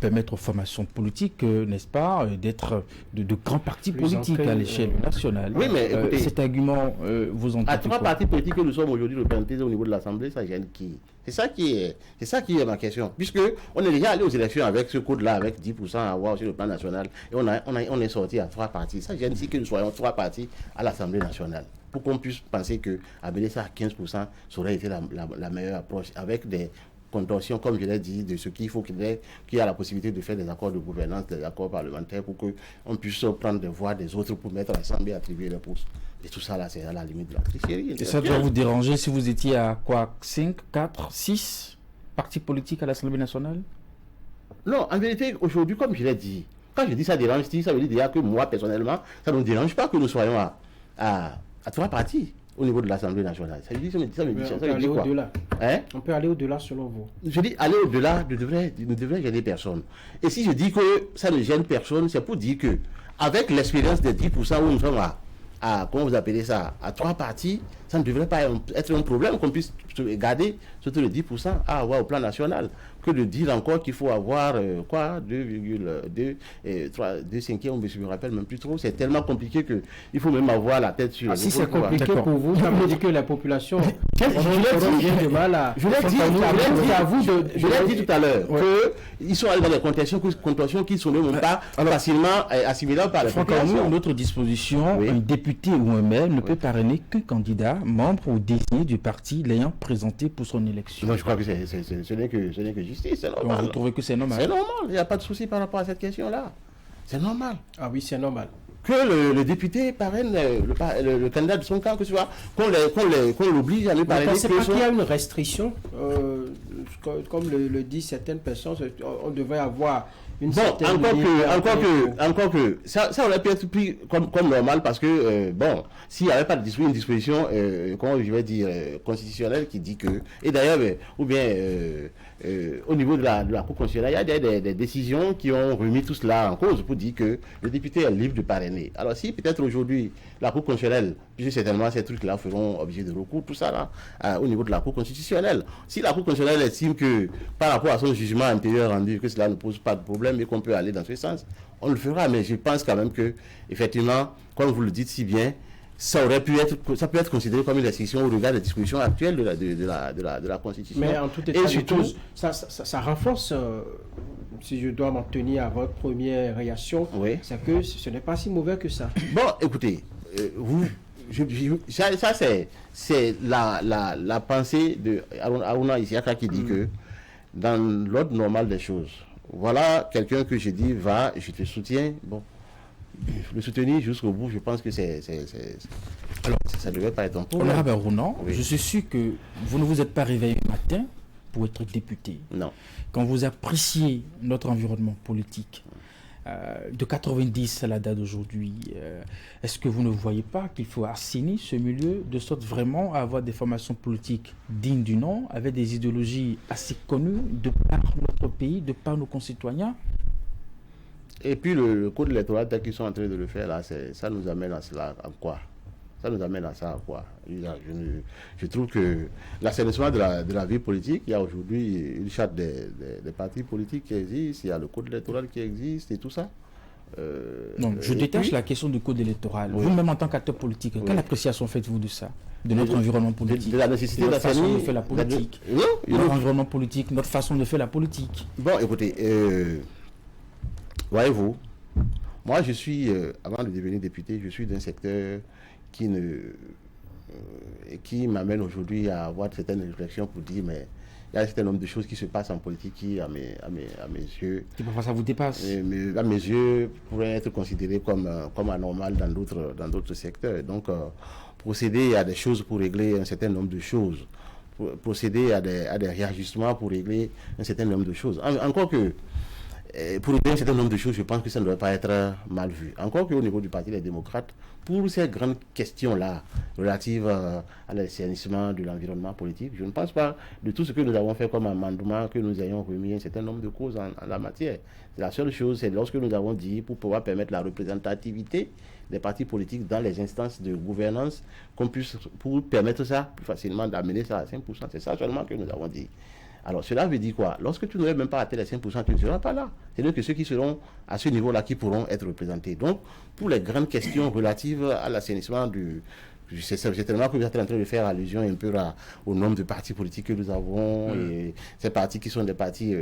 permettre aux formations politiques, n'est-ce pas, d'être de grands partis politiques à l'échelle nationale. Oui, mais écoutez, cet argument, vous en dites quoi? À trois partis politiques que nous sommes aujourd'hui représentés au niveau de l'Assemblée, ça gêne qui? C'est ça qui est ma question. Puisque on est déjà allé aux élections avec ce code-là, avec 10% à avoir sur le plan national, et on est sorti à trois partis. Ça gêne ici que nous soyons trois partis à l'Assemblée nationale. Pour qu'on puisse penser qu'amener ça à 15%, ça aurait été la meilleure approche, avec des contorsions, comme je l'ai dit, de ce qu'il faut qu'il y ait la possibilité de faire des accords de gouvernance, des accords parlementaires, pour qu'on puisse prendre des voix des autres pour mettre ensemble et attribuer les postes. Et tout ça, là, c'est à la limite de la tricherie. Et ça doit vous déranger si vous étiez à quoi, 5, 4, 6 partis politiques à l'Assemblée nationale? Non, en vérité, aujourd'hui, comme je l'ai dit, quand je dis ça dérange, ça veut dire déjà que moi, personnellement, ça ne me dérange pas que nous soyons à 3 partis au niveau de l'Assemblée nationale. Ça veut dire, ça veut dire quoi? Au-delà. Hein? On peut aller au-delà selon vous. Je dis aller au-delà ne devrait gêner personne. Et si je dis que ça ne gêne personne, c'est pour dire que avec l'expérience des 10% où nous sommes comment vous appelez ça, à 3 parties, ça ne devrait pas être un problème qu'on puisse garder surtout les 10% à avoir au plan national, que de dire encore qu'il faut avoir 2,2 cinquièmes, je ne me rappelle même plus trop. C'est tellement compliqué qu'il faut même avoir la tête sur. Si c'est compliqué pour vous, ça veut dire que la population je l'ai dit tout à l'heure qu'ils sont allés dans des contentions qui ne sont même pas facilement assimilables par la population. Une autre disposition, un député ou un maire ne peut parrainer qu'un candidat, membre ou désigné du parti l'ayant présenté pour son élection. Non, je crois que ce n'est que justice, c'est normal. Donc vous trouvez que c'est normal? C'est normal, il n'y a pas de souci par rapport à cette question-là. C'est normal. Ah oui, c'est normal. Que le député parraine le candidat de son camp, que ce soit qu'on l'oblige à ne parrainer. Vous ne pensez pas qu'il y a une restriction comme le disent certaines personnes, on devrait avoir une certaine encore que ça aurait pu être pris comme normal parce que s'il n'y avait pas une disposition comment je vais dire constitutionnelle qui dit que, et d'ailleurs ou bien au niveau de la Cour constitutionnelle, il y a des décisions qui ont remis tout cela en cause pour dire que le député est libre de parrainer. Alors si peut-être aujourd'hui la Cour constitutionnelle, puisque certainement ces trucs-là feront objet de recours, tout ça là, au niveau de la Cour constitutionnelle, si la Cour constitutionnelle estime que par rapport à son jugement antérieur rendu, que cela ne pose pas de problème et qu'on peut aller dans ce sens, on le fera. Mais je pense quand même que, effectivement, comme vous le dites si bien, ça peut être considéré comme une restriction au regard des dispositions actuelles de la Constitution. Mais en tout état de cause, ça renforce, si je dois m'en tenir à votre première réaction, c'est que ce n'est pas si mauvais que ça. Bon, écoutez, ça c'est la pensée de Aruna Isiaka qui dit que dans l'ordre normal des choses, voilà quelqu'un que je dis, va, je te soutiens, bon. Le soutenir jusqu'au bout, je pense que ça ne devait pas être un problème. Honorable Arounan, je suis sûr que vous ne vous êtes pas réveillé le matin pour être député. Non. Quand vous appréciez notre environnement politique, de 90 à la date d'aujourd'hui, est-ce que vous ne voyez pas qu'il faut assainir ce milieu de sorte vraiment à avoir des formations politiques dignes du nom, avec des idéologies assez connues de par notre pays, de par nos concitoyens? Et puis le code électoral tel qu'ils sont en train de le faire là, ça nous amène à cela à quoi? Ça nous amène à ça à quoi? Je trouve que l'assainissement de la vie politique, il y a aujourd'hui une charte des partis politiques qui existe, il y a le code électoral qui existe et tout ça. Non, je détache la question du code électoral. Oui. Vous-même en tant qu'acteur politique, quelle appréciation faites-vous de ça? De notre environnement politique, de la nécessité de notre façon de faire la politique, notre environnement politique, notre façon de faire la politique. Bon, écoutez, voyez-vous, moi je suis, avant de devenir député, je suis d'un secteur qui m'amène aujourd'hui à avoir certaines réflexions pour dire, mais il y a un certain nombre de choses qui se passent en politique qui, à mes yeux, qui parfois ça vous dépasse. À mes yeux, pourraient être considérées comme anormales dans d'autres secteurs. Donc, procéder à des choses pour régler un certain nombre de choses, procéder à des réajustements pour régler un certain nombre de choses. Encore que, pour régler un certain nombre de choses, je pense que ça ne doit pas être mal vu. Encore qu'au niveau du Parti des démocrates, pour ces grandes questions-là, relatives à l'assainissement de l'environnement politique, je ne pense pas de tout ce que nous avons fait comme amendement, que nous ayons remis un certain nombre de causes en la matière. La seule chose, c'est lorsque nous avons dit, pour pouvoir permettre la représentativité des partis politiques dans les instances de gouvernance, qu'on puisse, pour permettre ça plus facilement, d'amener ça à 5%. C'est ça seulement que nous avons dit. Alors, cela veut dire quoi? Lorsque tu n'aurais même pas atteint les 5%, tu ne seras pas là. C'est-à-dire que ceux qui seront à ce niveau-là qui pourront être représentés. Donc, pour les grandes questions relatives à l'assainissement c'est certainement que vous êtes en train de faire allusion un peu au nombre de partis politiques que nous avons, et ces partis qui sont des partis,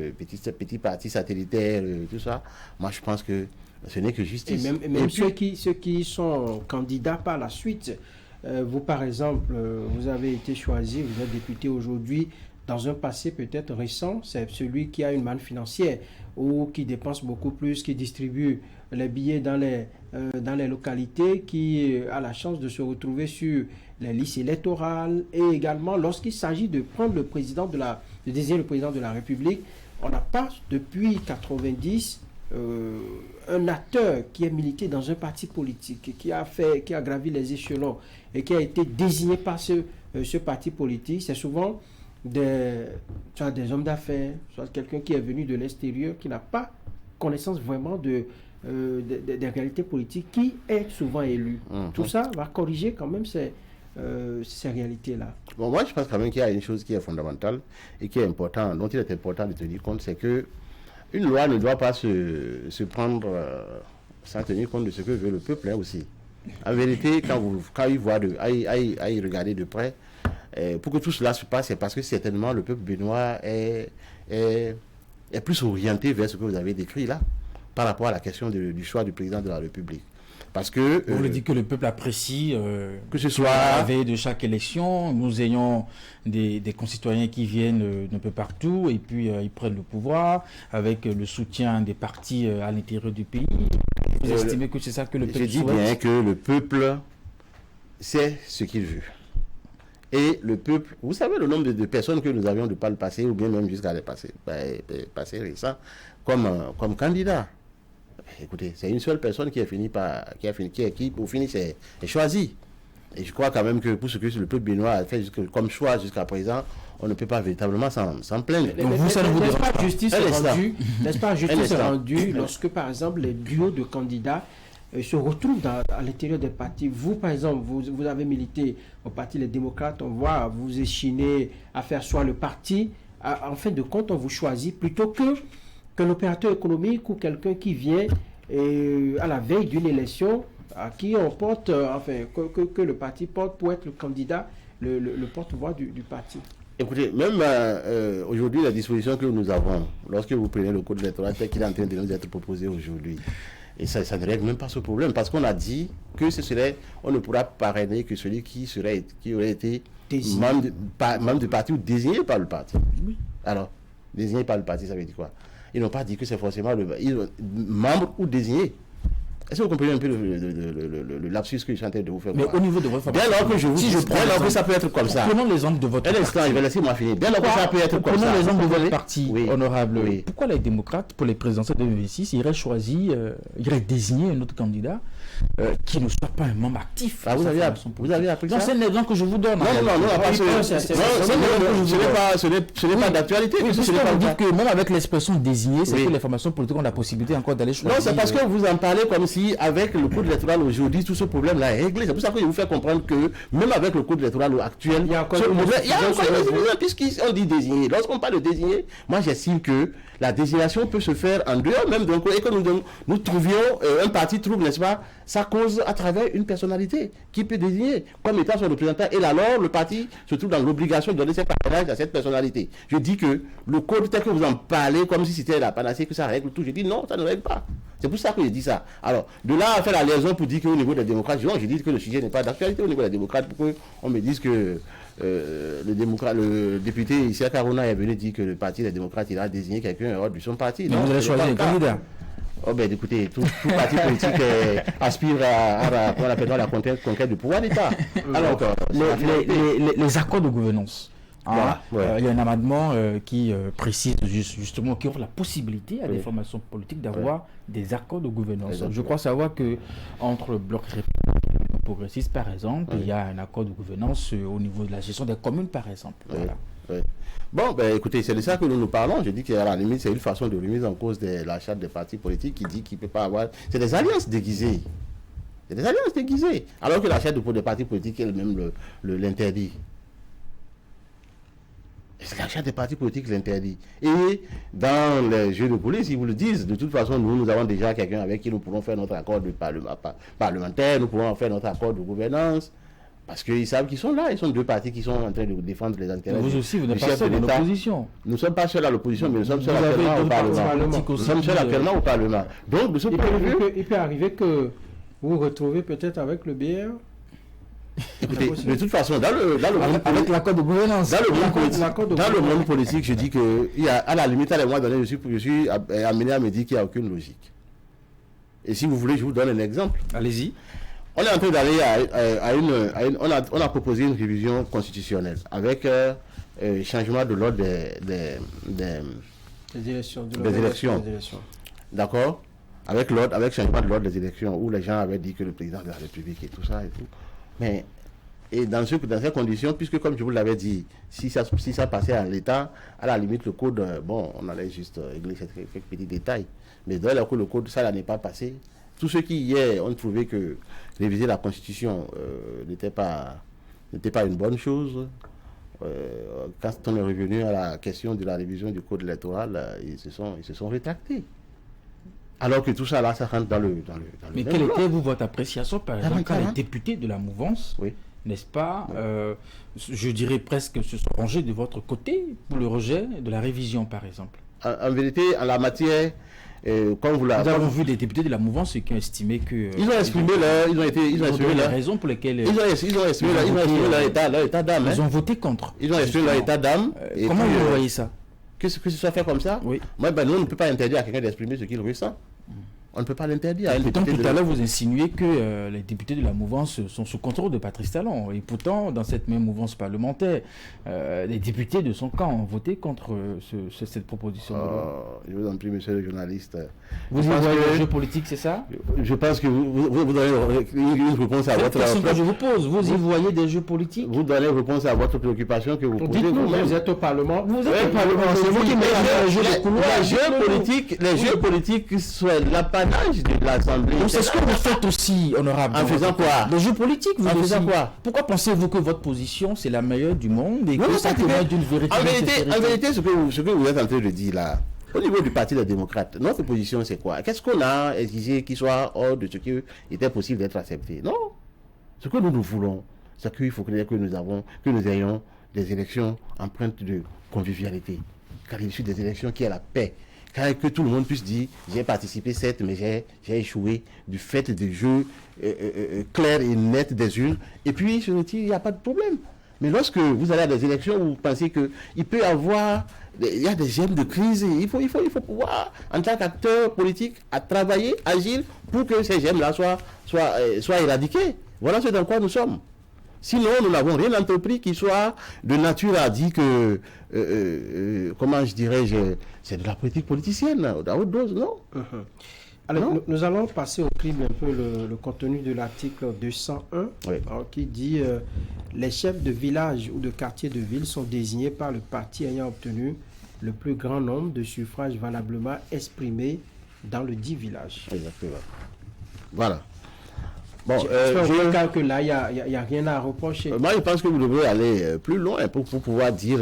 petits partis satellitaires, tout ça. Moi, je pense que ce n'est que justice. Et même ceux qui sont candidats par la suite, vous, par exemple, vous avez été choisi, vous êtes député aujourd'hui. Dans un passé peut-être récent, c'est celui qui a une manne financière ou qui dépense beaucoup plus, qui distribue les billets dans les localités, qui a la chance de se retrouver sur les listes électorales. Et également, lorsqu'il s'agit de prendre de désigner le président de la République, on n'a pas, depuis 90, un acteur qui est milité dans un parti politique, qui a gravi les échelons et qui a été désigné par ce parti politique. C'est souvent des hommes d'affaires, soit quelqu'un qui est venu de l'extérieur, qui n'a pas connaissance vraiment des réalités politiques, qui est souvent élu. Tout ça va corriger quand même ces réalités-là. Bon, moi, je pense quand même qu'il y a une chose qui est fondamentale et qui est importante, dont il est important de tenir compte, c'est que une loi ne doit pas se prendre sans tenir compte de ce que veut le peuple aussi. En vérité, quand il voit à y regarder de près, pour que tout cela se passe, c'est parce que certainement le peuple béninois est plus orienté vers ce que vous avez décrit là, par rapport à la question du choix du président de la République. Parce que vous le dites que le peuple apprécie que ce soit à la veille de chaque élection, nous ayons des concitoyens qui viennent d'un peu partout et puis ils prennent le pouvoir avec le soutien des partis à l'intérieur du pays. Vous estimez que c'est ça que le peuple souhaite? Je dis bien que le peuple sait ce qu'il veut. Et le peuple, vous savez le nombre de personnes que nous avions de par le passé, ou bien même jusqu'à les passés récents, comme candidat. Écoutez, c'est une seule personne qui pour finir, c'est choisi. Et je crois quand même que pour ce que le peuple béninois a fait comme choix jusqu'à présent, on ne peut pas véritablement s'en plaindre. Donc vous, ça ne vous dérange pas? N'est-ce pas justice rendue lorsque, par exemple, les duos de candidats se retrouvent à l'intérieur des partis? Vous, par exemple, vous avez milité au parti Les Démocrates, on voit vous échiner à faire soit le parti, en fin de compte, on vous choisit plutôt que l'opérateur économique ou quelqu'un qui vient à la veille d'une élection à qui on porte, que le parti porte pour être le candidat, le porte-voix du parti. Écoutez, même aujourd'hui, la disposition que nous avons, lorsque vous prenez le code électoral tel qu'il est en train de nous être proposé aujourd'hui, et ça ne règle même pas ce problème, parce qu'on a dit que on ne pourra parrainer que celui qui aurait été membre du parti ou désigné par le parti. Oui. Alors, désigné par le parti, ça veut dire quoi? Ils n'ont pas dit que c'est forcément membre ou désigné. Est-ce que vous comprenez un peu le lapsus que je suis en train de vous faire? Mais au niveau de votre formation, dès lors que dès lors que ça peut être comme ça. Prenons l'exemple de votre parti. Il va laisser moi finir. Dès lors que ça peut être comme ça. Prenons l'exemple de votre parti, honorable. Oui. Pourquoi les démocrates, pour les présidentielles de 2026, iraient désigner un autre candidat qui ne soit pas un membre actif? Vous avez appris ça? C'est l'exemple que je vous donne. Non, ce n'est pas d'actualité. Vous dites que même avec l'expression désigné, c'est que les formations politiques ont la possibilité encore d'aller choisir. Non, c'est parce que vous en parlez comme si avec le code électoral aujourd'hui, tout ce problème-là est réglé. C'est pour ça que je vous fais comprendre que même avec le code électoral actuel, il y a encore des problèmes puisqu'on dit désigné. Lorsqu'on parle de désigné, moi j'estime que la désignation peut se faire en dehors même d'un et que nous trouvions, un parti trouve, n'est-ce pas, sa cause à travers une personnalité qui peut désigner comme étant son représentant. Et alors, le parti se trouve dans l'obligation de donner ses parrainages à cette personnalité. Je dis que le code tel que vous en parlez, comme si c'était la panacée, que ça règle tout, je dis non, ça ne règle pas. C'est pour ça que je dis ça. Alors, de là à faire la liaison pour dire qu'au niveau des démocrates, je dis que le sujet n'est pas d'actualité au niveau des démocrates, pour qu'on me dise que le député Issa Karuna est venu dire que le parti des démocrates, il a désigné quelqu'un hors de son parti. Mais vous avez choisi un candidat. Oh ben écoutez, tout parti politique aspire à la conquête du pouvoir d'État. Alors, les accords de gouvernance. Il y a un amendement qui précise justement, qui offre la possibilité à des formations politiques d'avoir des accords de gouvernance. Exactement. Je crois savoir que entre le bloc républicain progressiste, par exemple, il y a un accord de gouvernance au niveau de la gestion des communes, par exemple. Voilà. Bon, ben écoutez, c'est de ça que nous parlons. Je dis qu'à la limite, c'est une façon de remise en cause de la charte des partis politiques qui dit qu'il ne peut pas avoir... C'est des alliances déguisées. C'est des alliances déguisées. Alors que la charte des partis politiques elle-même l'interdit. La charte des partis politiques l'interdit. Et dans les jeux de police, ils vous le disent. De toute façon, nous avons déjà quelqu'un avec qui nous pouvons faire notre accord de parlementaire, nous pouvons faire notre accord de gouvernance. Parce qu'ils savent qu'ils sont là. Ils sont deux partis qui sont en train de défendre les intérêts. Vous aussi, vous n'êtes pas seul à l'opposition. Nous ne sommes pas seuls à l'opposition, mais nous sommes seuls actuellement au Parlement. Nous sommes seuls actuellement au Parlement. Donc, de ce point de vue... Il peut arriver que vous vous retrouvez peut-être avec le BR. Écoutez, de toute façon, dans le monde avec l'accord de gouvernance, dans le monde politique, je dis que à la limite, à les mois donnés, je suis amené à me dire qu'il n'y a aucune logique. Et si vous voulez, je vous donne un exemple. Allez-y. On est en train d'aller on a proposé une révision constitutionnelle avec changement de l'ordre Des élections. Des élections. D'accord. Avec changement de l'ordre des élections, où les gens avaient dit que le président de la République et tout ça et tout. Mais, et dans ces conditions, puisque comme je vous l'avais dit, si ça passait en l'état, à la limite, le code, on allait juste régler quelques petits détails. Mais dans le code, ça n'est pas passé. Tous ceux qui hier ont trouvé que réviser la Constitution n'était pas une bonne chose, quand on est revenu à la question de la révision du code électoral, ils se sont rétractés. Alors que tout ça là, ça rentre dans le Mais quelle était votre appréciation, par exemple, quand les députés de la mouvance, oui, n'est-ce pas, je dirais presque se sont rangés de votre côté pour le rejet de la révision, par exemple? En vérité, en la matière, comme vous l'avez... Nous avons vu des députés de la mouvance qui ont estimé que... Ils ont exprimé les raisons pour lesquelles... Ils ont exprimé leur état d'âme. Ils ont voté contre. Ils ont exprimé leur état d'âme. Comment vous voyez ça? Que ce soit fait comme ça? Oui. Moi, nous, on ne peut pas interdire à quelqu'un d'exprimer ce qu'il ressent. On ne peut pas l'interdire. Pourtant, tout à l'heure, vous insinuez que les députés de la mouvance sont sous contrôle de Patrice Talon. Et pourtant, dans cette même mouvance parlementaire, les députés de son camp ont voté contre cette proposition de loi. Je vous en prie, monsieur le journaliste. Vous y voyez le jeu politique, c'est ça? Je pense que vous donnez une réponse à votre... question que je vous pose, vous y voyez des jeux politiques? Vous donnez une réponse à votre préoccupation que vous posez. Dites-nous, vous êtes au Parlement. Vous êtes au Parlement, c'est vous qui mettez les jeux de couloir. Les jeux politiques sont l'apanage de l'Assemblée. C'est ce que vous faites aussi, honorable. En faisant quoi? Les jeux politiques, vous en faisant quoi? Pourquoi pensez-vous que votre position, c'est la meilleure du monde et que ça témoigne d'une vérité? En vérité, ce que vous êtes en train de dire là, au niveau du Parti des démocrates, notre position c'est quoi? Qu'est-ce qu'on a exigé qui soit hors de ce qui était possible d'être accepté? Non. Ce que nous voulons, c'est qu'il faut que nous ayons des élections empreintes de convivialité. Car il suit des élections qui est la paix. Car que tout le monde puisse dire, j'ai participé certes, mais j'ai échoué du fait des jeux clairs et nets des urnes. Et puis, je me dis, il n'y a pas de problème. Mais lorsque vous allez à des élections où vous pensez qu'il peut y avoir, il y a des gemmes de crise, il faut pouvoir, en tant qu'acteur politique, à travailler, agir pour que ces gemmes-là soient éradiquées. Voilà ce dans quoi nous sommes. Sinon, nous n'avons rien entrepris qui soit de nature à dire que, comment je dirais, c'est de la politique politicienne, à haute dose, non? Alors, nous allons passer au crible un peu le contenu de l'article 201, oui, qui dit les chefs de village ou de quartier de ville sont désignés par le parti ayant obtenu le plus grand nombre de suffrages valablement exprimés dans le dit village. Exactement. Voilà. Bon, j'espère que là, il n'y a rien à reprocher. Moi, je pense que vous devrez aller plus loin pour pouvoir dire,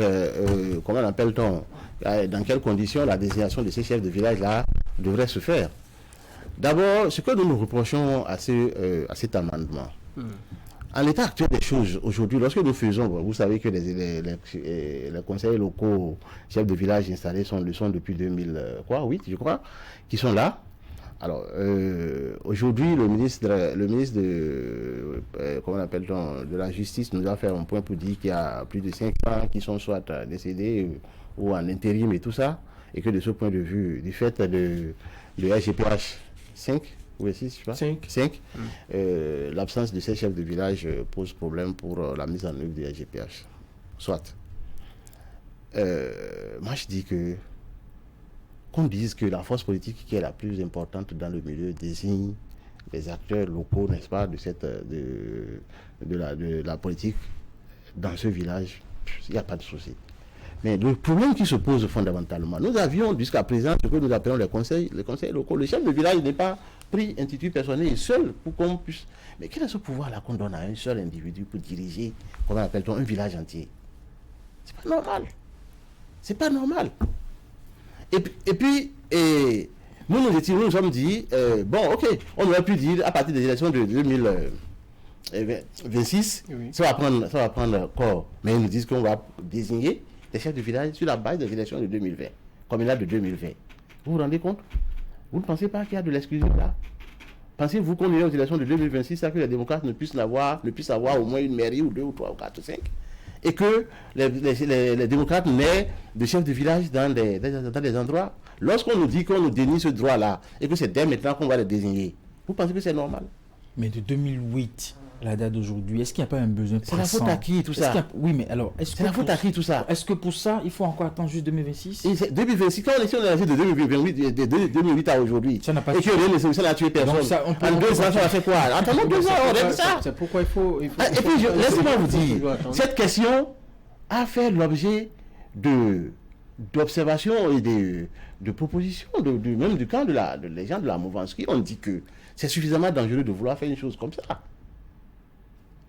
comment appelle-t-on, dans quelles conditions la désignation de ces chefs de village-là devrait se faire. D'abord, ce que nous reprochons à cet amendement, en l'état actuel des choses, aujourd'hui, lorsque nous faisons, vous savez que les conseillers locaux, chefs de village installés le sont depuis 2008, je crois, qui sont là. Alors, aujourd'hui, le ministre de comment appelle-t-on, de la justice nous a fait un point pour dire qu'il y a plus de 500 qui sont soit décédés ou en intérim et tout ça, et que de ce point de vue, du fait de SGPH 5 ou 6, je sais pas, 5 l'absence de ces chefs de village pose problème pour la mise en œuvre du SGPH. Soit. Moi, je dis qu'on dise que la force politique qui est la plus importante dans le milieu désigne les acteurs locaux, n'est-ce pas, de la politique dans ce village, il n'y a pas de souci. Mais le problème qui se pose fondamentalement, nous avions jusqu'à présent ce que nous appelons les conseils locaux. Le chef de village n'est pas pris intitut personnel et seul pour qu'on puisse... Mais quel est ce pouvoir-là qu'on donne à un seul individu pour diriger, comment appelle-t-on, un village entier? C'est pas normal. C'est pas normal. Et puis, nous nous sommes dit, bon, ok, on aurait pu dire à partir des élections de 2026, oui, ça va prendre corps. Mais ils nous disent qu'on va désigner des chefs de village sur la base des élections de 2020, comme il y a de 2020. Vous vous rendez compte? Vous ne pensez pas qu'il y a de l'exclusif là? Pensez-vous qu'on est aux élections de 2026, ça que les démocrates ne puissent avoir au moins une mairie ou 2 ou 3 ou 4 ou 5? Et que les démocrates n'aient de chefs de village dans des endroits. Lorsqu'on nous dit qu'on nous dénie ce droit-là, et que c'est dès maintenant qu'on va les désigner, vous pensez que c'est normal? Mais de 2008 la date d'aujourd'hui? Est-ce qu'il n'y a pas un besoin C'est la pressant? faute à qui tout ça? Oui, mais alors, c'est la faute à qui tout ça? Est-ce que pour ça, il faut encore attendre juste 2026? 2026, quand on est allé de 2008 à aujourd'hui, Ça n'a pas et que rien ne n'a tué personne. Donc ça, on peut- En 2 ans, ça a fait quoi? Attendons 2 ans, on aime ça. C'est pourquoi il faut... Et puis, laissez-moi vous dire, cette question a fait l'objet d'observations et de propositions, même du camp des gens de la mouvance qui ont dit que c'est suffisamment dangereux de vouloir faire une chose comme ça.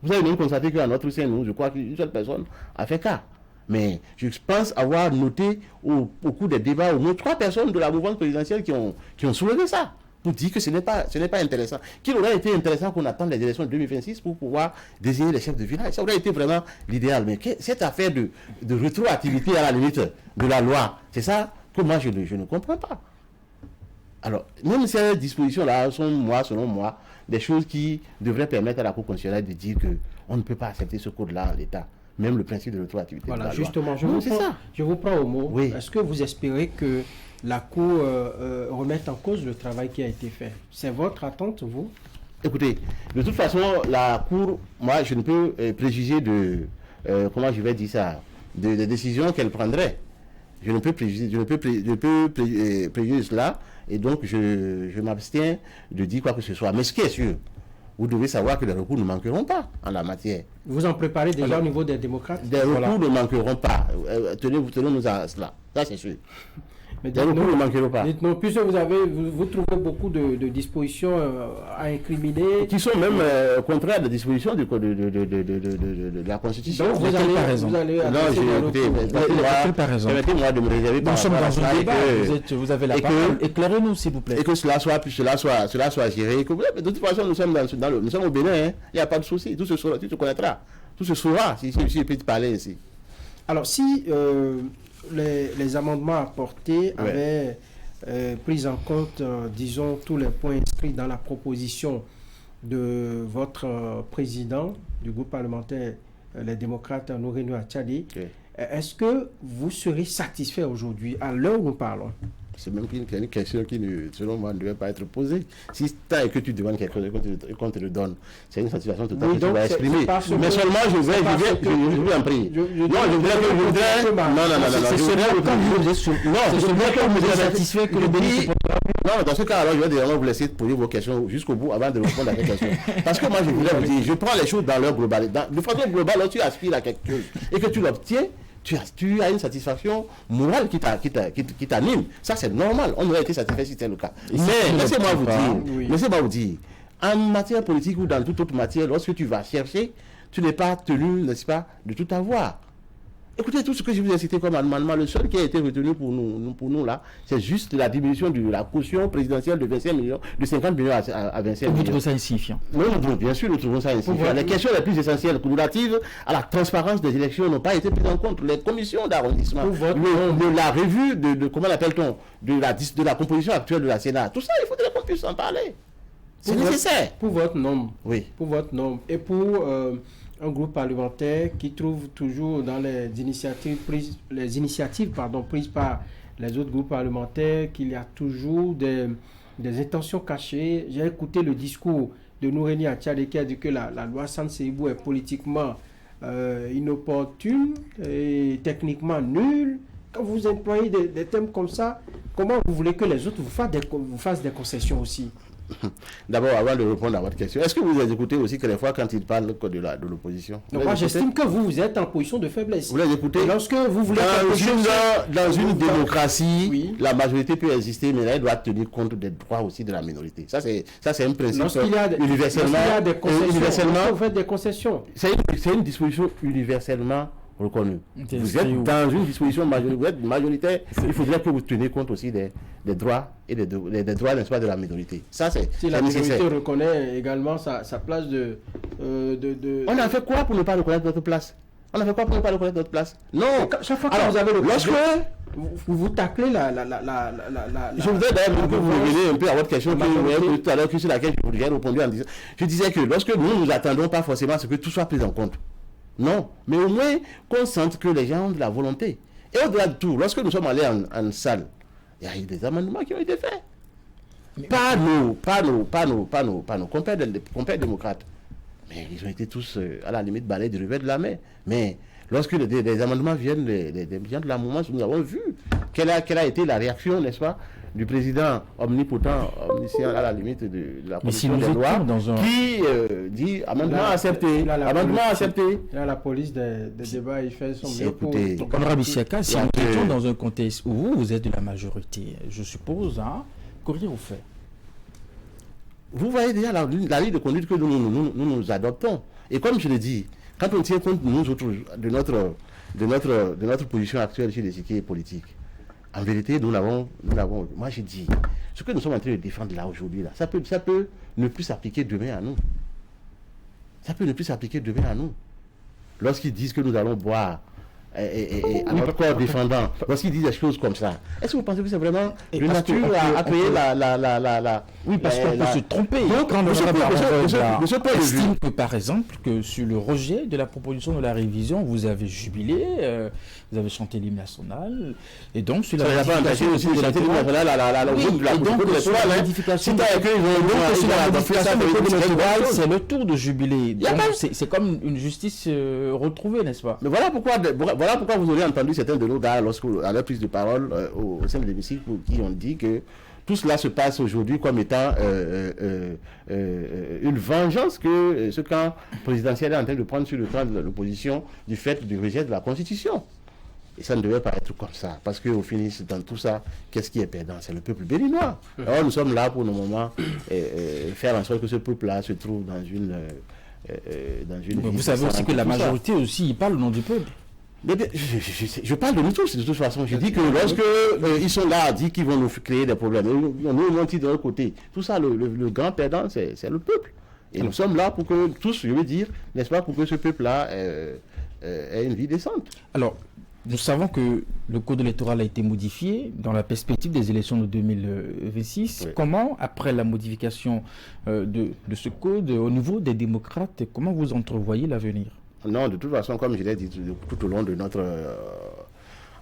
Vous avez même constaté qu'à notre sein, nous, je crois qu'une seule personne a fait cas. Mais je pense avoir noté au cours des débats au moins 3 personnes de la mouvance présidentielle qui ont soulevé ça, pour dire que ce n'est pas intéressant. Qu'il aurait été intéressant qu'on attende les élections de 2026 pour pouvoir désigner les chefs de village. Ça aurait été vraiment l'idéal. Mais cette affaire de rétroactivité à la limite de la loi, c'est ça que moi je ne comprends pas. Alors, même ces dispositions-là sont, selon moi, des choses qui devraient permettre à la Cour constitutionnelle de dire qu'on ne peut pas accepter ce code-là en l'état. Même le principe de rétroactivité. Voilà, de la justement, loi. je vous prends au mot. Oui. Est-ce que vous espérez que la Cour remette en cause le travail qui a été fait? C'est votre attente, vous? Écoutez, de toute façon, la Cour, moi, je ne peux préjuger comment je vais dire ça, des décisions qu'elle prendrait. Je ne peux préjuger cela, et donc je m'abstiens de dire quoi que ce soit. Mais ce qui est sûr, vous devez savoir que les recours ne manqueront pas en la matière. Vous en préparez déjà au niveau des démocrates? Des recours ne manqueront pas. Tenez-nous à cela. Ça, c'est sûr. Mais les recours ne manqueront pas. Dites-nous, puisque vous trouvez beaucoup de dispositions à incriminer. Qui sont même contraires des dispositions de la Constitution. Donc vous allez permettez-moi de me réserver. Nous sommes dans un débat, vous avez la parole. Éclairez-nous, s'il vous plaît. Et que cela soit géré. De toute façon, nous sommes au Bénin, hein. Il n'y a pas de souci. Tout se connaîtra. Tout se saura si je peux te parler ici. Alors, si les amendements apportés avaient pris en compte, disons, tous les points inscrits dans la proposition de votre président du groupe parlementaire, les démocrates, Noureino Attiali, est-ce que vous serez satisfait aujourd'hui, à l'heure où nous parlons? C'est même une question qui, selon moi, ne devait pas être posée. Si tant que tu demandes quelque chose et qu'on te le donne, c'est une satisfaction totale que tu vas exprimer. Mais seulement, je vais en prier. Non, je voudrais... satisfait que le bénéfice... Non, dans ce cas, alors, je vais directement vous laisser poser vos questions jusqu'au bout avant de répondre à cette question. Parce que moi, je voudrais vous dire, je prends les choses dans leur globalité. De façon globale, lorsque tu aspires à quelque chose et que tu l'obtiens, tu as une satisfaction morale qui t'anime. Ça, c'est normal. On aurait été satisfait si c'était le cas. Mais laissez-moi vous dire, en matière politique ou dans toute autre matière, lorsque tu vas chercher, tu n'es pas tenu, n'est-ce pas, de tout avoir. Écoutez, tout ce que je vous ai cité comme amendement, le seul qui a été retenu pour nous là, c'est juste la diminution de la caution présidentielle de 25 millions, de 50 millions à 25 millions. Vous trouvez ça insignifiant? Non, bien sûr, nous trouvons ça insignifiant. Les questions les plus essentielles relatives à la transparence des élections n'ont pas été prises en compte. Les commissions d'arrondissement, la revue de comment l'appelle-t-on, de la composition actuelle de la Sénat, tout ça, il faudrait qu'on puisse en parler. C'est nécessaire. Pour votre nombre. Oui. Pour votre nombre. Et pour un groupe parlementaire qui trouve toujours dans les initiatives prises par les autres groupes parlementaires qu'il y a toujours des intentions cachées. J'ai écouté le discours de Noureino Attiali qui a dit que la loi Sane Seibou est politiquement inopportune et techniquement nulle. Quand vous employez des thèmes comme ça, comment vous voulez que les autres vous fassent des concessions aussi? D'abord, avant de répondre à votre question, est-ce que vous les écoutez aussi que des fois quand ils parlent de l'opposition? Moi, j'estime que vous êtes en position de faiblesse. Vous les écoutez? Lorsque vous voulez dans une démocratie, oui, la majorité peut exister, mais elle doit tenir compte des droits aussi de la minorité. Ça, c'est un principe universellement. Vous faites des concessions. C'est une disposition universellement reconnu. Vous êtes dans une disposition majoritaire, il faudrait que vous teniez compte aussi des droits et des droits, n'est-ce pas, de la minorité. Ça, c'est si la minorité reconnaît également sa place de... On a fait quoi pour ne pas reconnaître notre place? Non. Chaque fois que vous avez le vous taclez la... Je voudrais d'ailleurs que vous reveniez un peu à votre question tout à l'heure, sur laquelle je vous ai répondu en disant... Je disais que lorsque nous attendons pas forcément à ce que tout soit pris en compte. Non, mais au moins qu'on sente que les gens ont de la volonté. Et au-delà de tout, lorsque nous sommes allés en salle, il y a eu des amendements qui ont été faits. Pas nos compères démocrates, Mais ils ont été tous, à la limite, balayés du revers de la main. Mais lorsque des amendements viennent de la mouvance, nous avons vu quelle a été la réaction, n'est-ce pas, du président omnipotent, omniscient, à la limite de la commission des lois, qui dit amendement accepté, amendement accepté. Là, la police des débats, il fait son mieux pour... Honorable Isiaka, si nous étions dans un contexte où vous êtes de la majorité, je suppose, hein, qu'auriez-vous fait? Vous voyez déjà la ligne de conduite que nous adoptons. Et comme je l'ai dit, quand on tient compte nous autres de notre position actuelle sur les équipes politiques, en vérité, nous l'avons. Moi, j'ai dit, ce que nous sommes en train de défendre là aujourd'hui, là, ça peut ne plus s'appliquer demain à nous. Ça peut ne plus s'appliquer demain à nous. Lorsqu'ils disent que nous allons boire à notre corps défendant, lorsqu'ils disent des choses comme ça, est-ce que vous pensez que c'est vraiment de nature à créer la... Oui, parce qu'on peut se tromper. Donc, quand on estime que, par exemple, que sur le rejet de la proposition de la révision, vous avez jubilé, vous avez chanté l'hymne national, et donc sur la modification aussi de la c'est le tour de jubilé. Donc, c'est comme une justice retrouvée, n'est-ce pas? Mais voilà pourquoi vous aurez entendu certains de nos gars, à leur prise de parole au sein de l'hémicycle, qui ont dit que tout cela se passe aujourd'hui comme étant une vengeance que ce camp présidentiel est en train de prendre sur le camp de l'opposition du fait du rejet de la Constitution. Et ça ne devait pas être comme ça, parce qu'au finish, dans tout ça, qu'est-ce qui est perdant? C'est le peuple béninois. Alors nous sommes là pour le moment faire en sorte que ce peuple-là se trouve dans une vous savez aussi que la majorité aussi, il parle au nom du peuple. Mais je parle de nous tous, de toute façon. Je dis que lorsque ils sont là, disent qu'ils vont nous créer des problèmes, nous on dit de l'autre côté. Tout ça, le grand perdant, c'est le peuple. Et nous sommes là pour que tous, je veux dire, n'est-ce pas, pour que ce peuple-là ait une vie décente. Alors, nous savons que le code électoral a été modifié dans la perspective des élections de 2026. Oui. Comment, après la modification de ce code, au niveau des démocrates, comment vous entrevoyez l'avenir? Non, de toute façon, comme je l'ai dit tout au long de notre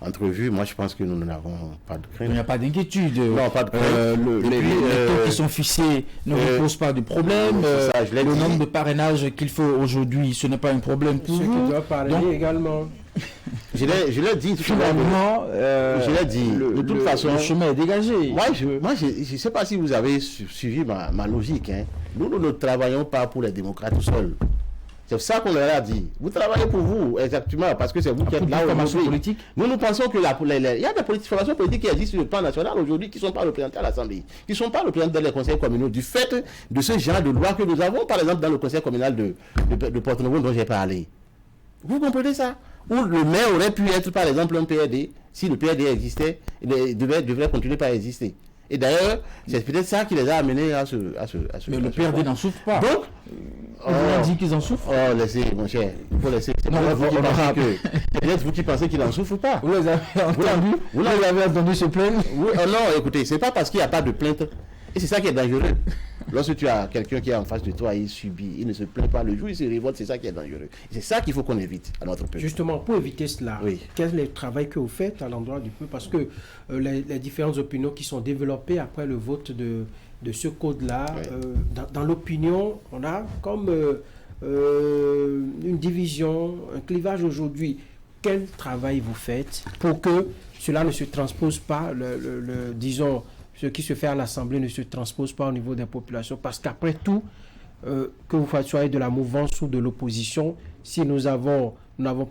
entrevue, moi je pense que nous n'avons pas de crainte. Il n'y a pas d'inquiétude. Non, pas de crainte. Les taux qui sont fixés ne vous posent pas de problème. Le nombre de parrainages qu'il faut aujourd'hui, ce n'est pas un problème pour vous. Qui doit parrainer également. Je l'ai dit tout à l'heure. Je l'ai dit. De toute façon, le chemin est dégagé. Moi, je ne sais pas si vous avez suivi ma logique. Hein. Nous ne travaillons pas pour les démocrates seuls. C'est ça qu'on leur a dit. Vous travaillez pour vous, exactement, parce que c'est vous qui êtes là aujourd'hui. Nous pensons que il y a des formations politiques qui existent sur le plan national aujourd'hui qui ne sont pas représentées à l'Assemblée, qui ne sont pas représentées dans les conseils communaux du fait de ce genre de loi que nous avons, par exemple, dans le conseil communal de Porto-Novo dont j'ai parlé. Vous comprenez ça? Où le maire aurait pu être, par exemple, un PRD, si le PRD existait, il devrait continuer par exister. Et d'ailleurs, c'est peut-être ça qui les a amenés à ce Mais le PRD n'en souffre pas. Donc, on dit qu'ils en souffrent. Oh, laissez, mon cher. Il faut laisser. C'est peut-être vous qui pensez qu'ils n'en souffrent pas. Vous les avez entendus? Vous les avez entendus se plaindre? Non, écoutez, c'est pas parce qu'il n'y a pas de plainte. Et c'est ça qui est dangereux. Lorsque tu as quelqu'un qui est en face de toi, il subit, il ne se plaint pas. Le jour où il se révolte, c'est ça qui est dangereux. C'est ça qu'il faut qu'on évite à notre peuple. Justement, pour éviter cela, quel est le travail que vous faites à l'endroit du peuple? Parce que les différentes opinions qui sont développées après le vote de ce code-là, dans l'opinion, on a comme une division, un clivage aujourd'hui. Quel travail vous faites pour que cela ne se transpose pas, disons, ce qui se fait à l'Assemblée ne se transpose pas au niveau des populations? Parce qu'après tout, que vous soyez de la mouvance ou de l'opposition, si nous n'avons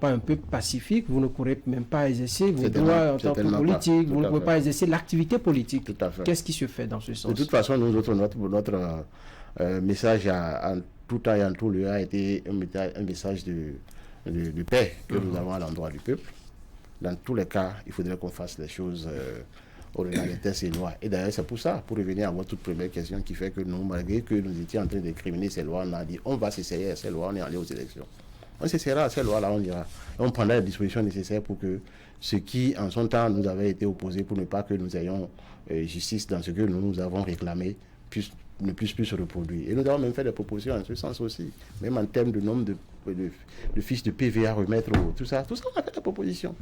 pas un peuple pacifique, vous ne pourrez même pas exercer vos droits en tant que politique, vous ne pouvez pas exercer l'activité politique. Tout à fait. Qu'est-ce qui se fait dans ce sens? De toute façon, nous autres, notre message en tout temps et en tout lieu a été un message de paix que nous avons à l'endroit du peuple. Dans tous les cas, il faudrait qu'on fasse les choses au-delà des tests et lois. Et d'ailleurs, c'est pour ça, pour revenir à votre toute première question, qui fait que nous, malgré que nous étions en train d'incriminer ces lois, on a dit on va s'essayer à ces lois, on est allé aux élections. On s'essayera à ces lois-là, on ira. Et on prendra les dispositions nécessaires pour que ce qui, en son temps, nous avait été opposé, pour ne pas que nous ayons justice dans ce que nous avons réclamé, ne puisse plus se reproduire. Et nous avons même fait des propositions en ce sens aussi, même en termes de nombre de fiches de PV à remettre, tout ça on a fait des propositions,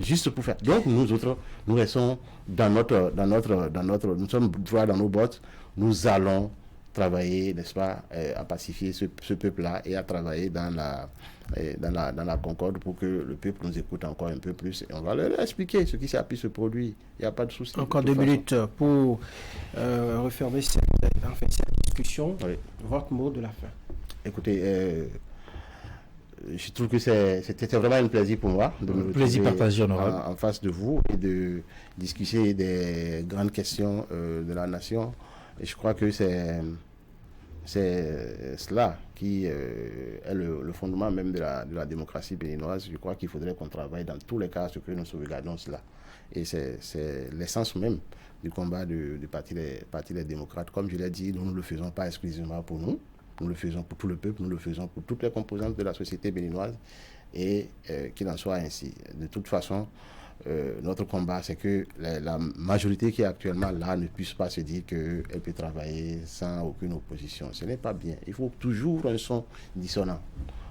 juste pour faire. Donc nous autres, nous restons nous sommes droits dans nos bottes, nous allons travailler, n'est-ce pas, à pacifier ce peuple-là et à travailler dans la concorde pour que le peuple nous écoute encore un peu plus. Et on va leur expliquer ce qui s'est pu se produire. Il n'y a pas de souci. Encore 2 minutes pour refermer cette discussion. Oui. Votre mot de la fin. Écoutez, je trouve que c'était vraiment un plaisir pour moi de me retrouver en face de vous et de discuter des grandes questions de la nation. Et je crois que c'est cela qui est le fondement même de la démocratie béninoise. Je crois qu'il faudrait qu'on travaille dans tous les cas ce que nous sauvegardons cela. Et c'est l'essence même du combat du Parti des démocrates. Comme je l'ai dit, nous ne le faisons pas exclusivement pour nous. Nous le faisons pour tout le peuple, nous le faisons pour toutes les composantes de la société béninoise et qu'il en soit ainsi. De toute façon, notre combat, c'est que la majorité qui est actuellement là ne puisse pas se dire qu'elle peut travailler sans aucune opposition. Ce n'est pas bien. Il faut toujours un son dissonant.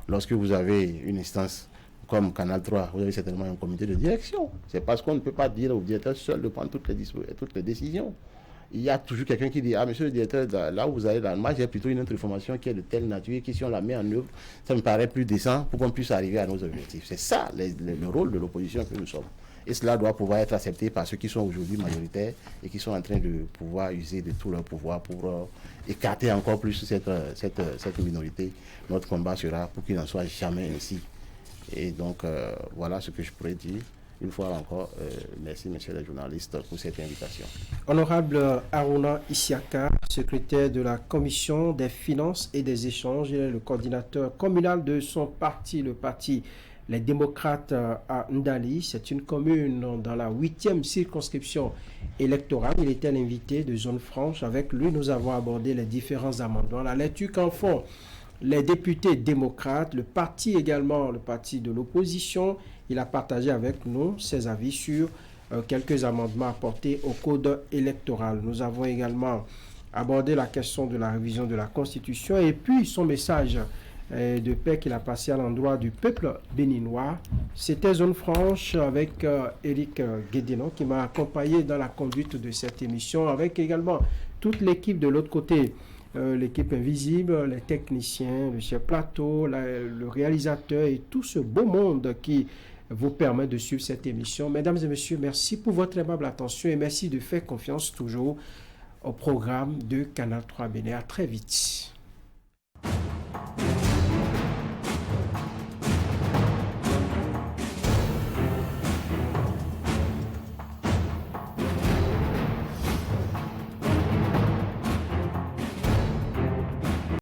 Lorsque vous avez une instance comme Canal 3, vous avez certainement un comité de direction. C'est parce qu'on ne peut pas dire au directeur seul de prendre toutes les décisions. Il y a toujours quelqu'un qui dit, ah, monsieur le directeur, là où vous allez, là, moi j'ai plutôt une autre information qui est de telle nature, qui si on la met en œuvre, ça me paraît plus décent pour qu'on puisse arriver à nos objectifs. C'est ça le rôle de l'opposition que nous sommes. Et cela doit pouvoir être accepté par ceux qui sont aujourd'hui majoritaires et qui sont en train de pouvoir user de tout leur pouvoir pour écarter encore plus cette minorité. Notre combat sera pour qu'il n'en soit jamais ainsi. Et donc, voilà ce que je pourrais dire. Une fois encore, merci, messieurs les journalistes, pour cette invitation. Honorable Aruna Isiaka, secrétaire de la Commission des finances et des échanges, il est le coordinateur communal de son parti, le parti Les Démocrates à Ndali. C'est une commune dans la 8e circonscription électorale. Il était l'invité de Zone Franche. Avec lui, nous avons abordé les différents amendements. La lecture qu'en font les députés démocrates, le parti également, le parti de l'opposition. Il a partagé avec nous ses avis sur quelques amendements apportés au code électoral. Nous avons également abordé la question de la révision de la Constitution et puis son message de paix qu'il a passé à l'endroit du peuple béninois. C'était Zone Franche avec Éric Guédénon qui m'a accompagné dans la conduite de cette émission, avec également toute l'équipe de l'autre côté. L'équipe invisible, les techniciens, le chef plateau, le réalisateur et tout ce beau monde qui vous permet de suivre cette émission. Mesdames et messieurs, merci pour votre aimable attention et merci de faire confiance toujours au programme de Canal 3 Bénin. À très vite.